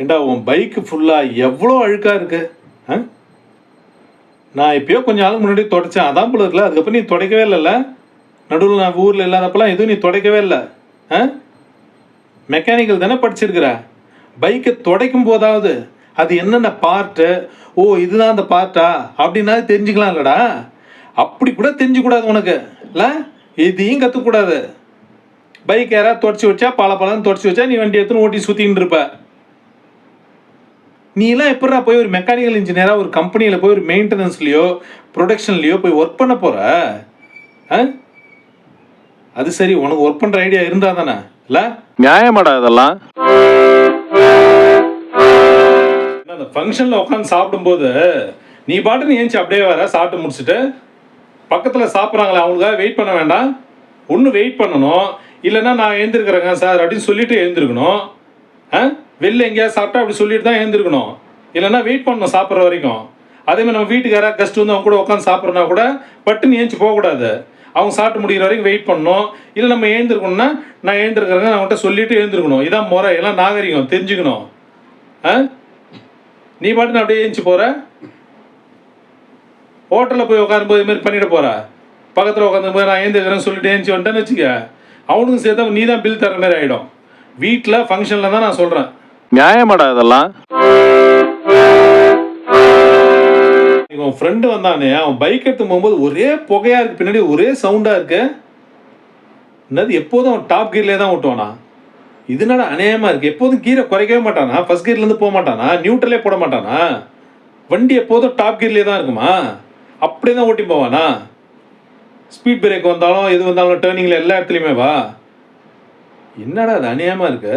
ஏண்டா உன் பைக்கு ஃபுல்லாக எவ்வளோ அழுக்கா இருக்கு ஆ? நான் எப்பயோ கொஞ்சம் நாளுக்கு முன்னாடி தொடச்சேன் அதான் போல இருக்குல்ல. அதுக்கப்புறம் நீ துடைக்கவே இல்லைல்ல. நடுவில் நான் ஊரில் இல்லாதப்பெல்லாம் எதுவும் நீ துடைக்கவே இல்லை. ஆ மெக்கானிக்கல் தானே படிச்சிருக்கிற. பைக்கை துடைக்கும் போதாவது அது என்னென்ன பார்ட்டு, ஓ இதுதான் அந்த பார்ட்டா அப்படின்னா தெரிஞ்சுக்கலாம் இல்லடா. அப்படி கூட தெரிஞ்சுக்கூடாது உனக்கு இல்லை. இதையும் கற்றுக்கூடாது. பைக் யாராவது தொடச்சி வச்சா பல தொடச்சி வச்சா நீ வண்டி எடுத்துன்னு ஓட்டி சுற்றின்னு இருப்ப. நீலாம் எப்படா போய் ஒரு மெக்கானிக்கல் இன்ஜினியராக ஒரு கம்பெனியில் போய் ஒரு மெயின்டெனன்ஸ்லையோ ப்ரொடக்ஷன்லையோ போய் ஒர்க் பண்ண போகிற. அது சரி, உனக்கு ஒர்க் பண்ணுற ஐடியா இருந்தா தானே இல்லை. நியாயமாடா இதெல்லாம். அந்த ஃபங்க்ஷனில் உட்காந்து சாப்பிடும்போது நீ பாட்டுன்னு ஏஞ்சி அப்படியே வர சாப்பிட்டு முடிச்சுட்டு பக்கத்தில் சாப்பிட்றாங்களே அவங்களுக்காக வெயிட் பண்ண வேண்டாம். ஒன்று வெயிட் பண்ணணும், இல்லைன்னா நான் எழுந்திருக்கிறேங்க சார் அப்படின்னு சொல்லிட்டு எழுந்திருக்கணும். வெளில எங்கேயாவது சாப்பிட்டா அப்படி சொல்லிட்டு தான் எழுந்திருக்கணும், இல்லைன்னா வெயிட் பண்ணணும் சாப்பிட்ற வரைக்கும். அதேமாதிரி நம்ம வீட்டுக்கு யாராவது கெஸ்ட் வந்து அவங்க கூட உட்காந்து சாப்பிட்றனா கூட பட்டுன்னு ஏஞ்சி போகக்கூடாது. அவங்க சாப்பிட்டு முடிகிற வரைக்கும் வெயிட் பண்ணணும். இல்லை நம்ம எழுந்திருக்கணும்னா நான் எழுந்திருக்கிறேங்க நான் அவங்கள்ட்ட சொல்லிட்டு எழுந்திருக்கணும். இதான் முறை, எல்லாம் நாகரிகம் தெரிஞ்சுக்கணும். நீ பாட்டுன்னு அப்படியே ஏஞ்சி போகிற. ஹோட்டலில் போய் உட்காரும்போது இதுமாரி பண்ணிட்டு போகிற. பக்கத்தில் உட்காந்தும்போது நான் எழுந்திருக்கிறேன்னு சொல்லிட்டு ஏஞ்சி வந்துட்டேன்னு வச்சுக்க, அவனுக்கும் சேர்த்தா நீ தான் பில் தர மாதிரி ஆகிடும். வீட்டில் ஃபங்க்ஷனில் தான் நான் சொல்கிறேன். நியாயமாடா இதெல்லாம். உன் ஃப்ரெண்டு வந்தானே, அவன் பைக் எடுத்து போகும்போது ஒரே புகையாக இருக்குது, பின்னாடி ஒரே சவுண்டாக இருக்கு. என்னது எப்போதும் அவன் டாப் கீர்லேயே தான் ஓட்டுவானா? இதனால அநியாயமாக இருக்குது. எப்போதும் கீரை குறைக்கவே மாட்டானா? ஃபர்ஸ்ட் கீர்லேருந்து போக மாட்டானா? நியூட்ரலே போட மாட்டானா? வண்டி எப்போதும் டாப் கீர்லேயே தான் இருக்குமா? அப்படியே தான் ஓட்டி போவானா? ஸ்பீட் பிரேக் வந்தாலும் எது வந்தாலும் டேர்னிங்கில் எல்லா இடத்துலையுமே வா. என்னடா அது அநியாயமாக இருக்கு.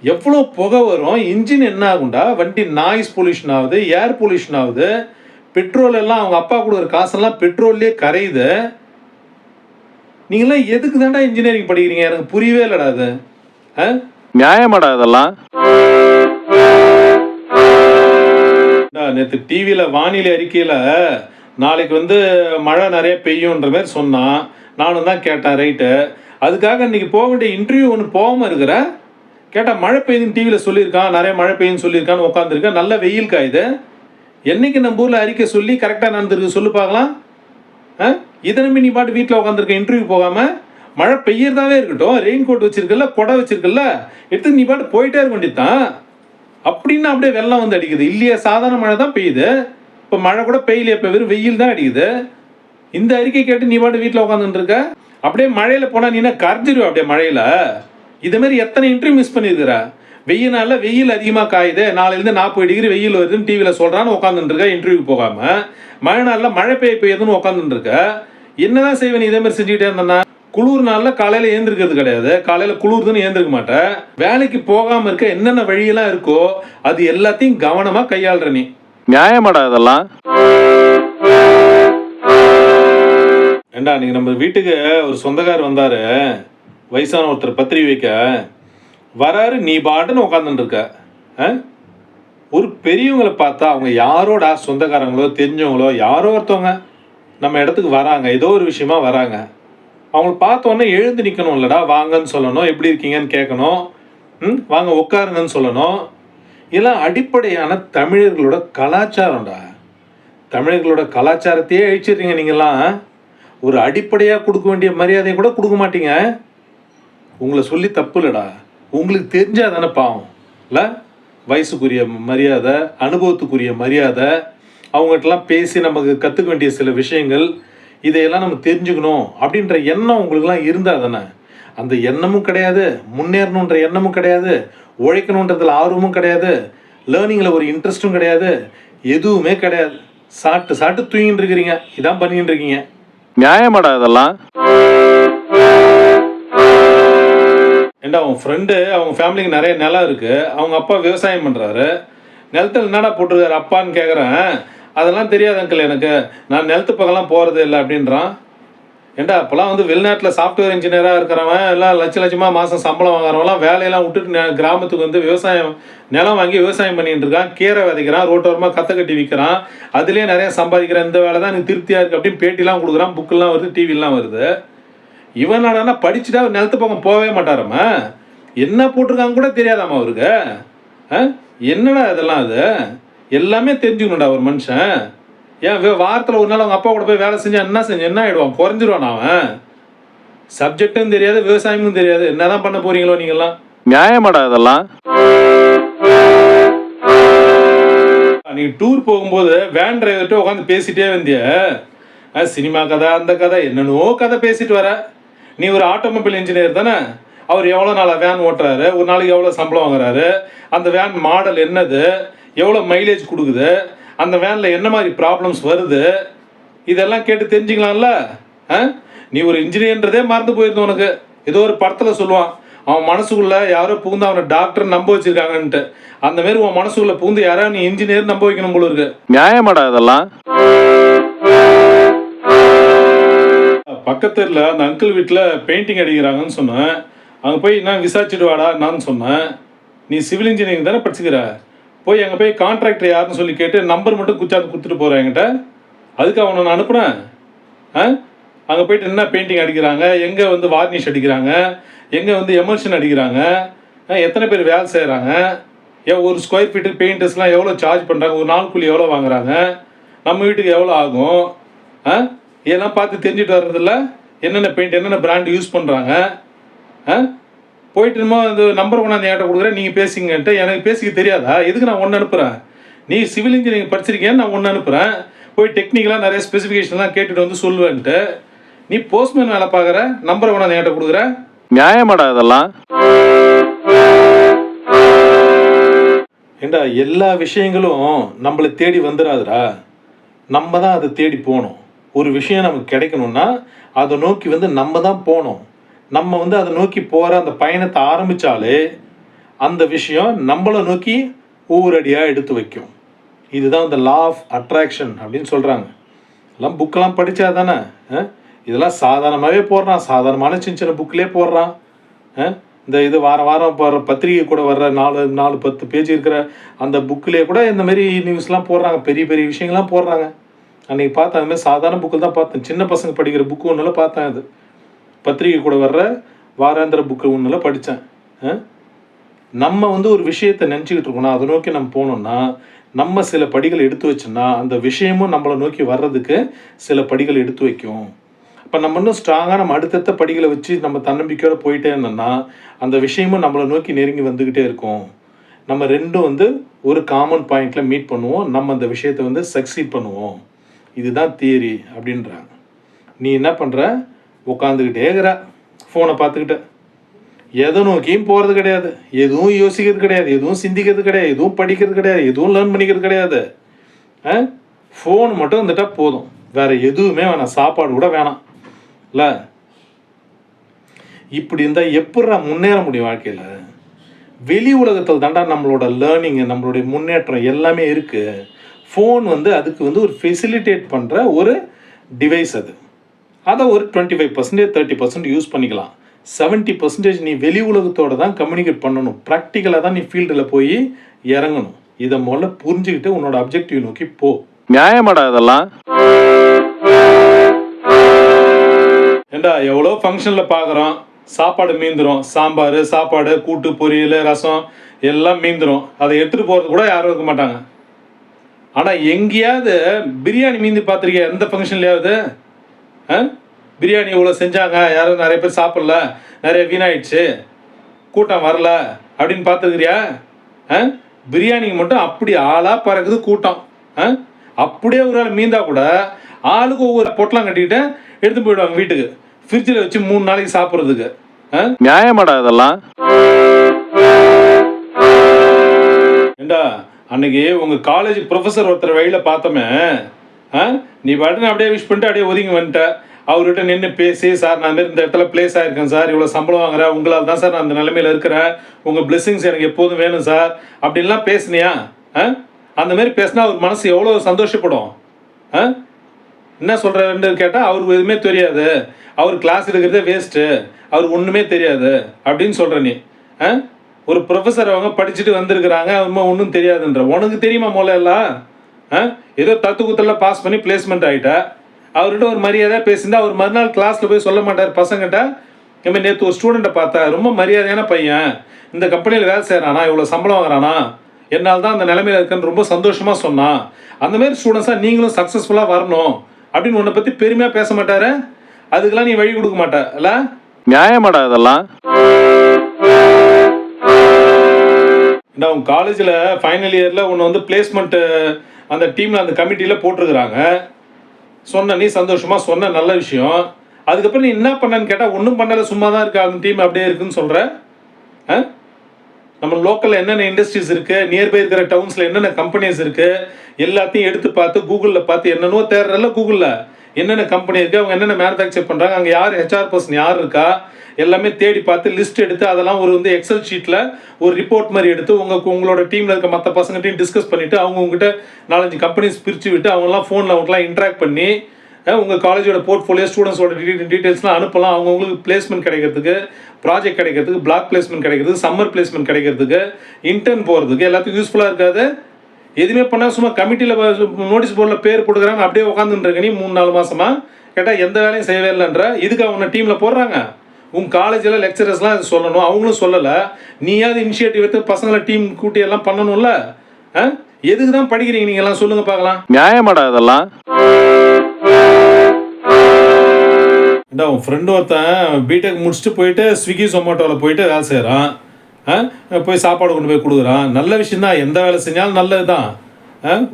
எவ்வளோ புகை வரும், இன்ஜின் என்ன ஆகும்டா. வண்டி நாய்ஸ் பொல்யூஷன் ஆகுது, ஏர் பொல்யூஷன் ஆகுது. பெட்ரோல் எல்லாம் அவங்க அப்பா கொடுக்குற காசெல்லாம் பெட்ரோல்லே கரையுது. நீங்களாம் எதுக்கு தாண்டா இன்ஜினியரிங் படிக்கிறீங்க? எனக்கு புரியவே இல்லைடா அது. நியாயமாடா இதெல்லாம். நேற்று டிவியில் வானிலை அறிக்கையில் நாளைக்கு வந்து மழை நிறைய பெய்யுன்ற மாதிரி சொன்னான். நானும் தான் கேட்டேன், ரைட்டு. அதுக்காக இன்னைக்கு போக வேண்டிய இன்டர்வியூ ஒன்று போகாமல் இருக்கிற. கேட்டால் மழை பெய்யுதுன்னு டிவியில் சொல்லியிருக்கான், நிறைய மழை பெய்யுன்னு சொல்லியிருக்கான்னு உட்காந்துருக்கேன். நல்ல வெயில் காயுது. என்னைக்கு நம்ம ஊரில் அறிக்கை சொல்லி கரெக்டாக நடந்துருக்கு சொல்லு பார்க்கலாம். இதை நம்பி நீ பாட்டு வீட்டில் உட்காந்துருக்க இன்டர்வியூ போகாமல். மழை பெய்யறதாவே இருக்கட்டும், ரெயின் கோட் வச்சிருக்கல, கொடை வச்சிருக்கல, எடுத்து நீ பாட்டு போயிட்டே இருக்க வேண்டியதுதான். அப்படின்னு அப்படியே வெள்ளம் வந்து அடிக்குது. இல்லையா, சாதாரண மழை தான் பெய்யுது. இப்போ மழை கூட பெய்யலையே, இப்போ வெறும் வெயில் தான் அடிக்குது. இந்த அறிக்கை கேட்டு நீ பாட்டு வீட்டில் உட்காந்துட்டு இருக்க. அப்படியே மழையில் போனால் நீனா கரைஞ்சிருவ அப்படியே மழையில். இதேமாரி எத்தனை இன்டர்வியூ மிஸ் பண்ணியிருக்கிற. வெயில் நாளில் வெயில் அதிகமாக காயுது, நாளையிலேருந்து 40 டிகிரி வெயில் வருதுன்னு டிவியில் சொல்கிறான்னு உட்காந்துட்டு இருக்க இன்டர்வியூ போகாமல். மழை நாளில் மழை பெய்யுதுன்னு உட்காந்துட்டு இருக்க. என்னதான் செய்வேன் இதேமாதிரி செஞ்சுக்கிட்டே இருந்தேன்னா? குளிர் நாளில் காலையில் ஏந்திருக்கிறது கிடையாது, காலையில் குளிர்துன்னு ஏந்திருக்க மாட்டேன். வேலைக்கு போகாமல் இருக்க என்னென்ன வழியெல்லாம் இருக்கோ அது எல்லாத்தையும் கவனமாக கையாளுற நீ. நியாயமாடா இதெல்லாம். ஏண்டா நீங்கள் நம்ம வீட்டுக்கு ஒரு சொந்தக்கார் வந்தார், வயசான ஒருத்தர் பத்திரிகை வைக்க வராரு. நீ பாட்டுன்னு உட்காந்துட்டு இருக்க. ஒரு பெரியவங்களை பார்த்தா அவங்க யாரோட சொந்தக்காரங்களோ தெரிஞ்சவங்களோ யாரோ ஒருத்தவங்க நம்ம இடத்துக்கு வராங்க, ஏதோ ஒரு விஷயமா வராங்க. அவங்கள பார்த்தோன்னே எழுந்து நிற்கணும் இல்லைடா. வாங்கன்னு சொல்லணும், எப்படி இருக்கீங்கன்னு கேட்கணும், வாங்க உட்காருங்கன்னு சொல்லணும். இதெல்லாம் அடிப்படையான தமிழர்களோட கலாச்சாரம்டா. தமிழர்களோட கலாச்சாரத்தையே அழிச்சிடுறீங்க நீங்கள்லாம். ஒரு அடிப்படையாக கொடுக்க வேண்டிய மரியாதையை கூட கொடுக்க மாட்டீங்க. உங்களை சொல்லி தப்பு இல்லைடா, உங்களுக்கு தெரிஞ்சால் தானே பாவம் இல்லை. வயசுக்குரிய மரியாதை, அனுபவத்துக்குரிய மரியாதை, அவங்ககிட்டலாம் பேசி நமக்கு கற்றுக்க வேண்டிய சில விஷயங்கள், இதையெல்லாம் நம்ம தெரிஞ்சுக்கணும் அப்படின்ற எண்ணம் உங்களுக்குலாம் இருந்தால் தானே. அந்த எண்ணமும் கிடையாது, முன்னேறணுன்ற எண்ணமும் கிடையாது, உழைக்கணுன்றதுல ஆர்வமும் கிடையாது, லேர்னிங்கில் ஒரு இன்ட்ரெஸ்ட்டும் கிடையாது, எதுவுமே கிடையாது. சாப்பிட்டு தூங்கிட்டு இருக்கிறீங்க, இதான் பண்ணிட்டு இருக்கீங்க. நியாயமாடா இதெல்லாம். ஏண்டா உன் ஃப்ரெண்டு, அவங்க ஃபேமிலிக்கு நிறைய நிலம் இருக்குது, அவங்க அப்பா விவசாயம் பண்ணுறாரு. நிலத்தில் என்னடா போட்டிருக்காரு அப்பான்னு கேட்குறேன். அதெல்லாம் தெரியாது அங்கிள் எனக்கு, நான் நிலத்து பக்கம்லாம் போகிறது இல்லை அப்படின்றான். ஏண்டா அப்போல்லாம் வந்து வெளிநாட்டில் சாஃப்ட்வேர் இன்ஜினியராக இருக்கிறவன் எல்லாம் லட்சமாக மாதம் சம்பளம் வாங்குறவங்களாம் வேலையெல்லாம் விட்டுட்டு கிராமத்துக்கு வந்து விவசாயம் நிலம் வாங்கி விவசாயம் பண்ணிட்டு இருக்கான். கீரை விதைக்கிறான், ரோட்டோரமாக கத்தை கட்டி விற்கிறான், அதுலேயே நிறைய சம்பாதிக்கிறான். இந்த வேலை தான் எனக்கு திருப்தியாக இருக்குது அப்படின்னு பேட்டிலாம் கொடுக்குறான், புக்கெல்லாம் வருது, டிவிலாம் வருது. இவனாடனா படிச்சுட்டா நிலத்து பக்கம் போகவே மாட்டாராம்மா. என்ன போட்டிருக்காங்க கூட தெரியாதாம்மா அவருக்கு. என்னடா இதெல்லாம் அது எல்லாமே தெரிஞ்சுக்கணும்டா ஒரு மனுஷன். ஏன் வாரத்தில் ஒரு நாள் அவங்க அப்பா கூட போய் வேலை செஞ்சா என்ன ஆகிடுவான்? குறைஞ்சிருவான் அவன். சப்ஜெக்டும் தெரியாது, விவசாயமும் தெரியாது. என்னதான் பண்ண போறீங்களோ நீங்கெல்லாம்? நியாயமாடா இதெல்லாம்? நீ டூர் போகும்போது வேன் டிரைவர்கிட்ட உட்காந்து பேசிட்டே வந்திய, சினிமா கதை அந்த கதை என்னென்னோ கதை பேசிட்டு வர. நீ ஒரு ஆட்டோமொபைல் இன்ஜினியர் தானே? அவர் எவ்வளோ நாளாக வேன் ஓட்டுறாரு, ஒரு நாளைக்கு எவ்வளோ சம்பளம் வாங்குறாரு, அந்த வேன் மாடல் என்னது, எவ்வளோ மைலேஜ் கொடுக்குது, அந்த வேனில் என்ன மாதிரி ப்ராப்ளம்ஸ் வருது, இதெல்லாம் கேட்டு தெரிஞ்சுக்கலாம்ல. நீ ஒரு இன்ஜினியர்ன்றதே மறந்து போயிருந்த உனக்கு. ஏதோ ஒரு படத்தில் சொல்லுவான், அவன் மனசுக்குள்ளே யாரோ புகுந்து அவனை டாக்டர் நம்ப வச்சிருக்காங்கன்ட்டு. அந்த மாதிரி உன் மனசுக்குள்ளே புகுந்து யாராவது நீ இன்ஜினியர் நம்ப வைக்கணும் போல இருக்கு. நியாயமாடா இதெல்லாம்? பக்கத்தில் அந்த அங்கிள் வீட்டில் பெயிண்டிங் அடிக்கிறாங்கன்னு சொன்னேன். அங்கே போய் நான் விசாரிச்சுட்டு வாடா நான் சொன்னேன். நீ சிவில் இன்ஜினியரிங் தானே படிச்சுக்கிற, போய் அங்கே போய் கான்ட்ராக்டர் யாருன்னு சொல்லி கேட்டு நம்பர் மட்டும் குச்சாந்து கொடுத்துட்டு போகிறேன் என்கிட்ட. அதுக்கு அவனை நான் அனுப்புகிறேன். அங்கே போயிட்டு என்ன பெயிண்டிங் அடிக்கிறாங்க, எங்கே வந்து வார்னிஷ் அடிக்கிறாங்க, எங்கே வந்து எமல்ஷன் அடிக்கிறாங்க, எத்தனை பேர் வேலை செய்கிறாங்க, ஒரு ஸ்கொயர் ஃபீட்டு பெயிண்டர்ஸ்லாம் எவ்வளோ சார்ஜ் பண்ணுறாங்க, ஒரு நாள் கூலி எவ்வளோ வாங்குறாங்க, நம்ம வீட்டுக்கு எவ்வளோ ஆகும், இதெல்லாம் பார்த்து தெரிஞ்சுட்டு வர்றதில்ல. என்னென்ன பெயிண்ட் என்னென்ன பிராண்ட் யூஸ் பண்ணுறாங்க. போயிட்டு இந்த நம்பர் கொண்டாந்து என்கிட்ட கொடுக்குறேன், நீங்கள் பேசிங்கன்ட்டு. எனக்கு பேசிக்க தெரியாதா? எதுக்கு நான் ஒன்று அனுப்புகிறேன்? நீ சிவில் இன்ஜினியரிங் படிச்சிருக்கேன்னு நான் ஒன்று அனுப்புகிறேன். போய் டெக்னிக்கலாக நிறைய ஸ்பெசிஃபிகேஷன்லாம் கேட்டுட்டு வந்து சொல்லுவேன்ட்டு. நீ போஸ்ட்மேன் வேலை பார்க்குற, நம்பரை கொண்டாந்து என்கிட்ட கொடுக்குற. நியாயமாடா இதெல்லாம்? ஏண்டா எல்லா விஷயங்களும் நம்மளை தேடி வந்துடாதுடா. நம்ம தான் அதை தேடி போகணும். ஒரு விஷயம் நமக்கு கிடைக்கணும்னா அதை நோக்கி நம்ம தான் போகணும். நம்ம அதை நோக்கி போகிற அந்த பயணத்தை ஆரம்பித்தாலே அந்த விஷயம் நம்மளை நோக்கி ஒவ்வொரு அடியாக எடுத்து வைக்கும். இதுதான் இந்த லா ஆஃப் அட்ராக்ஷன் அப்படின்னு சொல்கிறாங்க. எல்லாம் புக்கெல்லாம் படித்தா தானே. இதெல்லாம் சாதாரணமாகவே போடுறான், சாதாரணமான சின்ன சின்ன புக்கிலே போடுறான். இது வாரம் வாரம் போடுற பத்திரிகை கூட வர்ற 4-10 பேஜ் இருக்கிற அந்த புக்கிலே கூட இந்த மாதிரி நியூஸ்லாம் போடுறாங்க, பெரிய பெரிய விஷயங்கள்லாம் போடுறாங்க. அன்றைக்கி பார்த்தேன், அதுமாதிரி சாதாரண புக்கில் தான் பார்த்தேன். சின்ன பசங்க படிக்கிற புக்கு ஒன்றில் பார்த்தேன். அது பத்திரிகை கூட வர்ற வாராந்திர புக்கு ஒன்றில் படித்தேன். நம்ம ஒரு விஷயத்தை நினச்சிக்கிட்டு இருக்கோம்னா அதை நோக்கி நம்ம போனோம்னா நம்ம சில படிகள் எடுத்து வச்சோம்னா அந்த விஷயமும் நம்மளை நோக்கி வர்றதுக்கு சில படிகள் எடுத்து வைக்கும். இப்போ நம்ம இன்னும் ஸ்ட்ராங்காக நம்ம அடுத்தடுத்த படிகளை வச்சு நம்ம தன்னம்பிக்கையோடு போயிட்டே இருந்தோம்னா அந்த விஷயமும் நம்மளை நோக்கி நெருங்கி வந்துக்கிட்டே இருக்கும். நம்ம ரெண்டும் ஒரு காமன் பாயிண்டில் மீட் பண்ணுவோம். நம்ம அந்த விஷயத்தை சக்சீட் பண்ணுவோம். இதுதான் தியரி அப்படின்றாங்க. நீ என்ன பண்ணுற? உட்காந்துக்கிட்டே இருக்கிற, ஃபோனை பார்த்துக்கிட்ட, எதை நோக்கியும் போகிறது கிடையாது, எதுவும் யோசிக்கிறது கிடையாது, எதுவும் சிந்திக்கிறது கிடையாது, எதுவும் படிக்கிறது கிடையாது, எதுவும் லேர்ன் பண்ணிக்கிறது கிடையாது. ஃபோன் மட்டும் வந்துட்டால் போதும், வேறு எதுவுமே வேணாம், சாப்பாடு கூட வேணாம் இல்லை? இப்படி இருந்தால் எப்படா முன்னேற முடியும் வாழ்க்கையில்? வெளி உலகத்தில் தாண்டா நம்மளோட லேர்னிங்கு, நம்மளுடைய முன்னேற்றம் எல்லாமே இருக்குது. ஃபோன் அதுக்கு ஒரு ஃபெசிலிட்டேட் பண்ணுற ஒரு டிவைஸ். அதை ஒரு 25% 30% யூஸ் பண்ணிக்கலாம். 70% நீ வெளி உலகத்தோடு தான் கம்யூனிகேட் பண்ணணும். ப்ராக்டிக்கலாக தான் நீ ஃபீல்டில் போய் இறங்கணும். இதை முதல்ல புரிஞ்சுக்கிட்டு உன்னோட அப்ஜெக்டிவ் நோக்கி போ. நியாயமாடா இதெல்லாம்? ஏண்டா எவ்வளோ ஃபங்க்ஷனில் பார்க்குறோம், சாப்பாடு மீந்துடும், சாம்பார் சாப்பாடு கூட்டு பொரியல் ரசம் எல்லாம் மீந்துடும். அதை எடுத்துகிட்டு போகிறது கூட யாரும் இருக்க மாட்டாங்க. ஆனால் எங்கேயாவது பிரியாணி மீந்து பார்த்துருக்கியா? எந்த ஃபங்க்ஷன்லையாவது பிரியாணி இவ்வளோ செஞ்சாங்க, யாரும் நிறைய பேர் சாப்பிடல, நிறைய வீணாயிடுச்சு, கூட்டம் வரல அப்படின்னு பார்த்துருக்கிறியா? பிரியாணிக்கு மட்டும் அப்படி ஆளாக பறக்குது கூட்டம். அப்படியே ஒரு ஆள் மீந்தா கூட ஆளுக்கு ஒவ்வொரு பொட்டலாம் கட்டிக்கிட்டு எடுத்து போயிடுவாங்க வீட்டுக்கு, ஃப்ரிட்ஜில் வச்சு 3 நாளைக்கு சாப்பிட்றதுக்கு. நியாயமாடா இதெல்லாம்? ஏண்டா அன்னைக்கு உங்கள் காலேஜ் ப்ரொஃபஸர் ஒருத்தர் வழியில் பார்த்தோமே, நீ பாட்டுன்னு அப்படியே விஷ் பண்ணிட்டு அப்படியே ஒதுங்கி வந்துட்ட. அவர்கிட்ட நின்று பேசி, சார் நான் இந்த இடத்துல பிளேஸ் ஆகிருக்கேன் சார், இவ்வளோ சம்பளம் வாங்குறேன், உங்களால் தான் சார் நான் அந்த நிலைமையில் இருக்கிறேன், உங்கள் பிளெஸிங்ஸ் எனக்கு எப்போதும் வேணும் சார் அப்படின்லாம் பேசுனியா? அந்த மாதிரி பேசினா அவர் மனசு எவ்வளோ சந்தோஷப்படும். என்ன சொல்கிறேன்னு கேட்டால் அவருக்கு எதுவுமே தெரியாது, அவர் கிளாஸ் எடுக்கிறதே வேஸ்ட்டு, அவருக்கு ஒன்றுமே தெரியாது அப்படின்னு சொல்கிற நீ. ஒரு ப்ரொஃபஸர் அவங்க படிச்சுட்டு வந்திருக்கிறாங்க, அவங்க ஒன்றும் தெரியாதுன்ற. உனக்கு தெரியுமா முதல்ல? ஏதோ தத்து குத்தெல்லாம் பாஸ் பண்ணி பிளேஸ்மெண்ட் ஆகிட்டா. அவர்கிட்ட ஒரு மரியாதையாக பேசியிருந்தா அவர் மறுநாள் கிளாஸில் போய் சொல்ல மாட்டார் பசங்கிட்ட, இனிமேல் நேற்று ஒரு ஸ்டூடெண்ட்டை பார்த்தா ரொம்ப மரியாதையான பையன், இந்த கம்பெனியில் வேலை செய்கிறானா, இவ்வளோ சம்பளம் வாங்குறானா என்னால் தான் அந்த நிலைமையில் இருக்கேன்னு ரொம்ப சந்தோஷமாக சொன்னான். அந்த மாதிரி ஸ்டூடெண்ட்ஸாக நீங்களும் சக்ஸஸ்ஃபுல்லாக வரணும் அப்படின்னு உன்னை பற்றி பெருமையாக பேச மாட்டாரு. அதுக்கெல்லாம் நீ வழி கொடுக்க மாட்ட இல்ல? நியாயமாடா இதெல்லாம்? உன் காலேஜில் ஃபைனல் இயரில் உன்னை வந்து பிளேஸ்மெண்ட்டு அந்த டீமில் அந்த கமிட்டியில் போட்டிருக்கிறாங்க. சொன்ன நீ சந்தோஷமாக சொன்ன நல்ல விஷயம். அதுக்கப்புறம் நீ என்ன பண்ணன்னு கேட்டால் ஒன்றும் பண்ணலை, சும்மா தான் இருக்கா அந்த டீம் அப்படியே இருக்குன்னு சொல்கிற. நம்ம லோக்கலில் என்னென்ன இண்டஸ்ட்ரீஸ் இருக்குது, நியர்பை இருக்கிற டவுன்ஸில் என்னென்ன கம்பெனிஸ் இருக்குது எல்லாத்தையும் எடுத்து பார்த்து கூகுளில் பார்த்து என்னென்னோ தேடுறல. கூகுளில் என்னென்ன கம்பெனி இருக்குது, அவங்க என்னென்ன மேனுஃபேக்சர் பண்ணுறாங்க, அங்கே யார் ஹெச்ஆர் பர்சன் யார் இருக்கா எல்லாமே தேடி பார்த்து லிஸ்ட் எடுத்து அதெல்லாம் ஒரு வந்து எக்ஸல் ஷீட்டில் ஒரு ரிப்போர்ட் மாதிரி எடுத்து உங்களோட டீமில் இருக்க மற்ற பசங்கள்ட்டையும் டிஸ்கஸ் பண்ணிவிட்டு அவங்க உங்ககிட்ட 4-5 கம்பெனிஸ் பிரித்து விட்டு அவங்களாம் ஃபோனில் அவங்களாம் இன்ட்ராக்ட் பண்ணி உங்கள் காலேஜோட போர்ட்ஃபோலியோ ஸ்டூடெண்ட்ஸோட டீட்டெயில்ஸ்லாம் அனுப்பலாம். அவங்களுக்கு பிளேஸ்மெண்ட் கிடைக்கிறதுக்கு, ப்ராஜெக்ட் கிடைக்கிறதுக்கு, பிளாக் பிளேஸ்மெண்ட் கிடைக்கிறதுக்கு, சம்மர் பிளேஸ்மெண்ட் கிடைக்கிறதுக்கு, இன்டர்ன் போகிறதுக்கு எல்லாத்துக்கும் யூஸ்ஃபுல்லாக இருக்காது. எதுவுமே பண்ணால் சும்மா கமிட்டியில் நோட்டீஸ் போர்டில் பேர் போட்டுக்கிறாங்க, அப்படியே உட்காந்துருக்க நீ 3-4 மாதமாக கேட்டால் எந்த வேலையும் செய்யவே இல்லைன்ற. இதுக்கு அவங்க டீமில் போடுறாங்க. உங்கள் காலேஜில் லெக்சரர்ஸ்லாம் இது சொல்லணும், அவங்களும் சொல்லலை. நீயாவது இனிஷியேட்டிவ் எடுத்து பசங்களை டீம் கூட்டி எல்லாம் பண்ணணும்ல. எதுக்கு தான் படிக்கிறீங்க நீங்கள்லாம் சொல்லுங்கள் பார்க்கலாம். நியாயமாடா இதெல்லாம்? உன் ஃப்ரெண்டு ஒருத்தன் பிடெக் முடிச்சுட்டு போயிட்டு ஸ்விக்கி ஜொமேட்டோவில் போயிட்டு வேலை செய்கிறான். போய் சாப்பாடு கொண்டு போய் கொடுக்குறான். நல்ல விஷயந்தான், எந்த வேலை செஞ்சாலும் நல்லது தான்.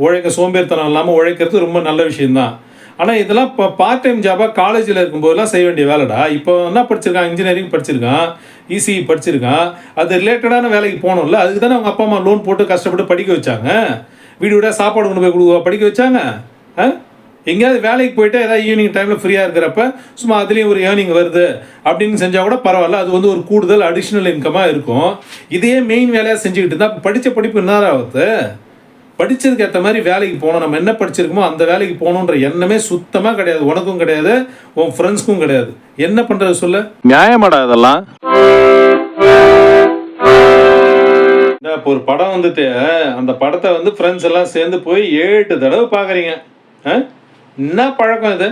உழைக்க சோம்பேறித்தனம் இல்லாமல் உழைக்கிறது ரொம்ப நல்ல விஷயந்தான். ஆனால் இதெல்லாம் இப்போ பார்ட் டைம் ஜாபாக காலேஜில் இருக்கும்போதெல்லாம் செய்ய வேண்டிய வேலைடா. இப்போ என்ன படிச்சிருக்கான், இன்ஜினியரிங் படிச்சிருக்கான், இசிஇ படிச்சிருக்கான், அது ரிலேட்டடான வேலைக்கு போகணும்ல. அதுக்கு தானே அவங்க அப்பா அம்மா லோன் போட்டு கஷ்டப்பட்டு படிக்க வச்சாங்க. வீடு வீடாக சாப்பாடு கொண்டு போய் படிக்க வச்சாங்க. எங்கேயாவது வேலைக்கு போயிட்டு ஏதாவது ஈவினிங் டைமில் ஃப்ரீயாக இருக்கிறப்ப சும்மா அதுலேயும் ஒரு ஏர்னிங் வருது அப்படின்னு செஞ்சால் கூட பரவாயில்ல. அது வந்து ஒரு கூடுதல் அடிஷ்னல் இன்கமாக இருக்கும். இதையே மெயின் வேலையாக செஞ்சுக்கிட்டு இருந்தால் இப்போ படித்த படிப்பு என்ன ஆகுது? படித்ததுக்கு ஏற்ற மாதிரி வேலைக்கு போகணும், நம்ம என்ன படிச்சிருக்கோமோ அந்த வேலைக்கு போகணுன்ற எண்ணமே சுத்தமாக கிடையாது. உனக்கும் கிடையாது, உன் ஃப்ரெண்ட்ஸ்க்கும் கிடையாது. என்ன பண்ணுறது சொல்லு? நியாயமாடா இதெல்லாம்? இப்போ ஒரு படம் வந்துட்டு அந்த படத்தை வந்து ஃப்ரெண்ட்ஸ் எல்லாம் சேர்ந்து போய் 7 தடவை பார்க்குறீங்க. என்ன பழக்கம் இது?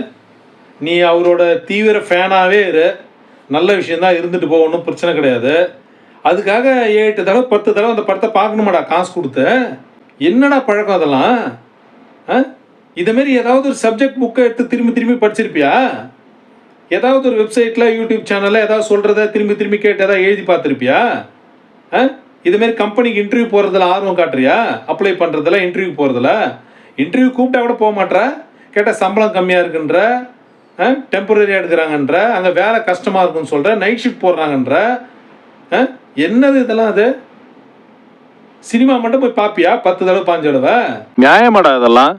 நீ அவரோட தீவிர ஃபேனாகவே இரு, நல்ல விஷயந்தான், இருந்துட்டு போக ஒன்றும் பிரச்சனை கிடையாது. அதுக்காக 7 தடவை 10 தடவை அந்த படத்தை பார்க்கணுமாடா காசு கொடுத்து? என்னடா பழக்கம் அதெல்லாம்? இதேமாரி ஏதாவது ஒரு சப்ஜெக்ட் புக்கை எடுத்து திரும்பி திரும்பி படிச்சிருப்பியா? ஏதாவது ஒரு வெப்சைட்டில் யூடியூப் சேனலில் ஏதாவது சொல்கிறத திரும்பி திரும்பி கேட்டு ஏதாவது எழுதி பார்த்துருப்பியா? இதுமாரி கம்பெனிக்கு இன்டர்வியூ போகிறதுல ஆர்வம் காட்டுறியா? அப்ளை பண்ணுறதில்ல, இன்டர்வியூ போகிறதில்ல. இன்டர்வியூ கூப்பிட்டா கூட போக மாட்டேற. கேட்டால் சம்பளம் கம்மியாக இருக்குன்ற, டெம்பரரியாக எடுக்கிறாங்கன்ற, அங்கே வேலை கஷ்டமாக இருக்குன்னு சொல்கிற, நைட் ஷிஃப்ட் போடுறாங்கன்ற. என்னது இதெல்லாம்? அது சினிமா மட்டும் போய் பார்ப்பியா 10 தடவை 5 தடவை? நியாயமாடா இதெல்லாம்?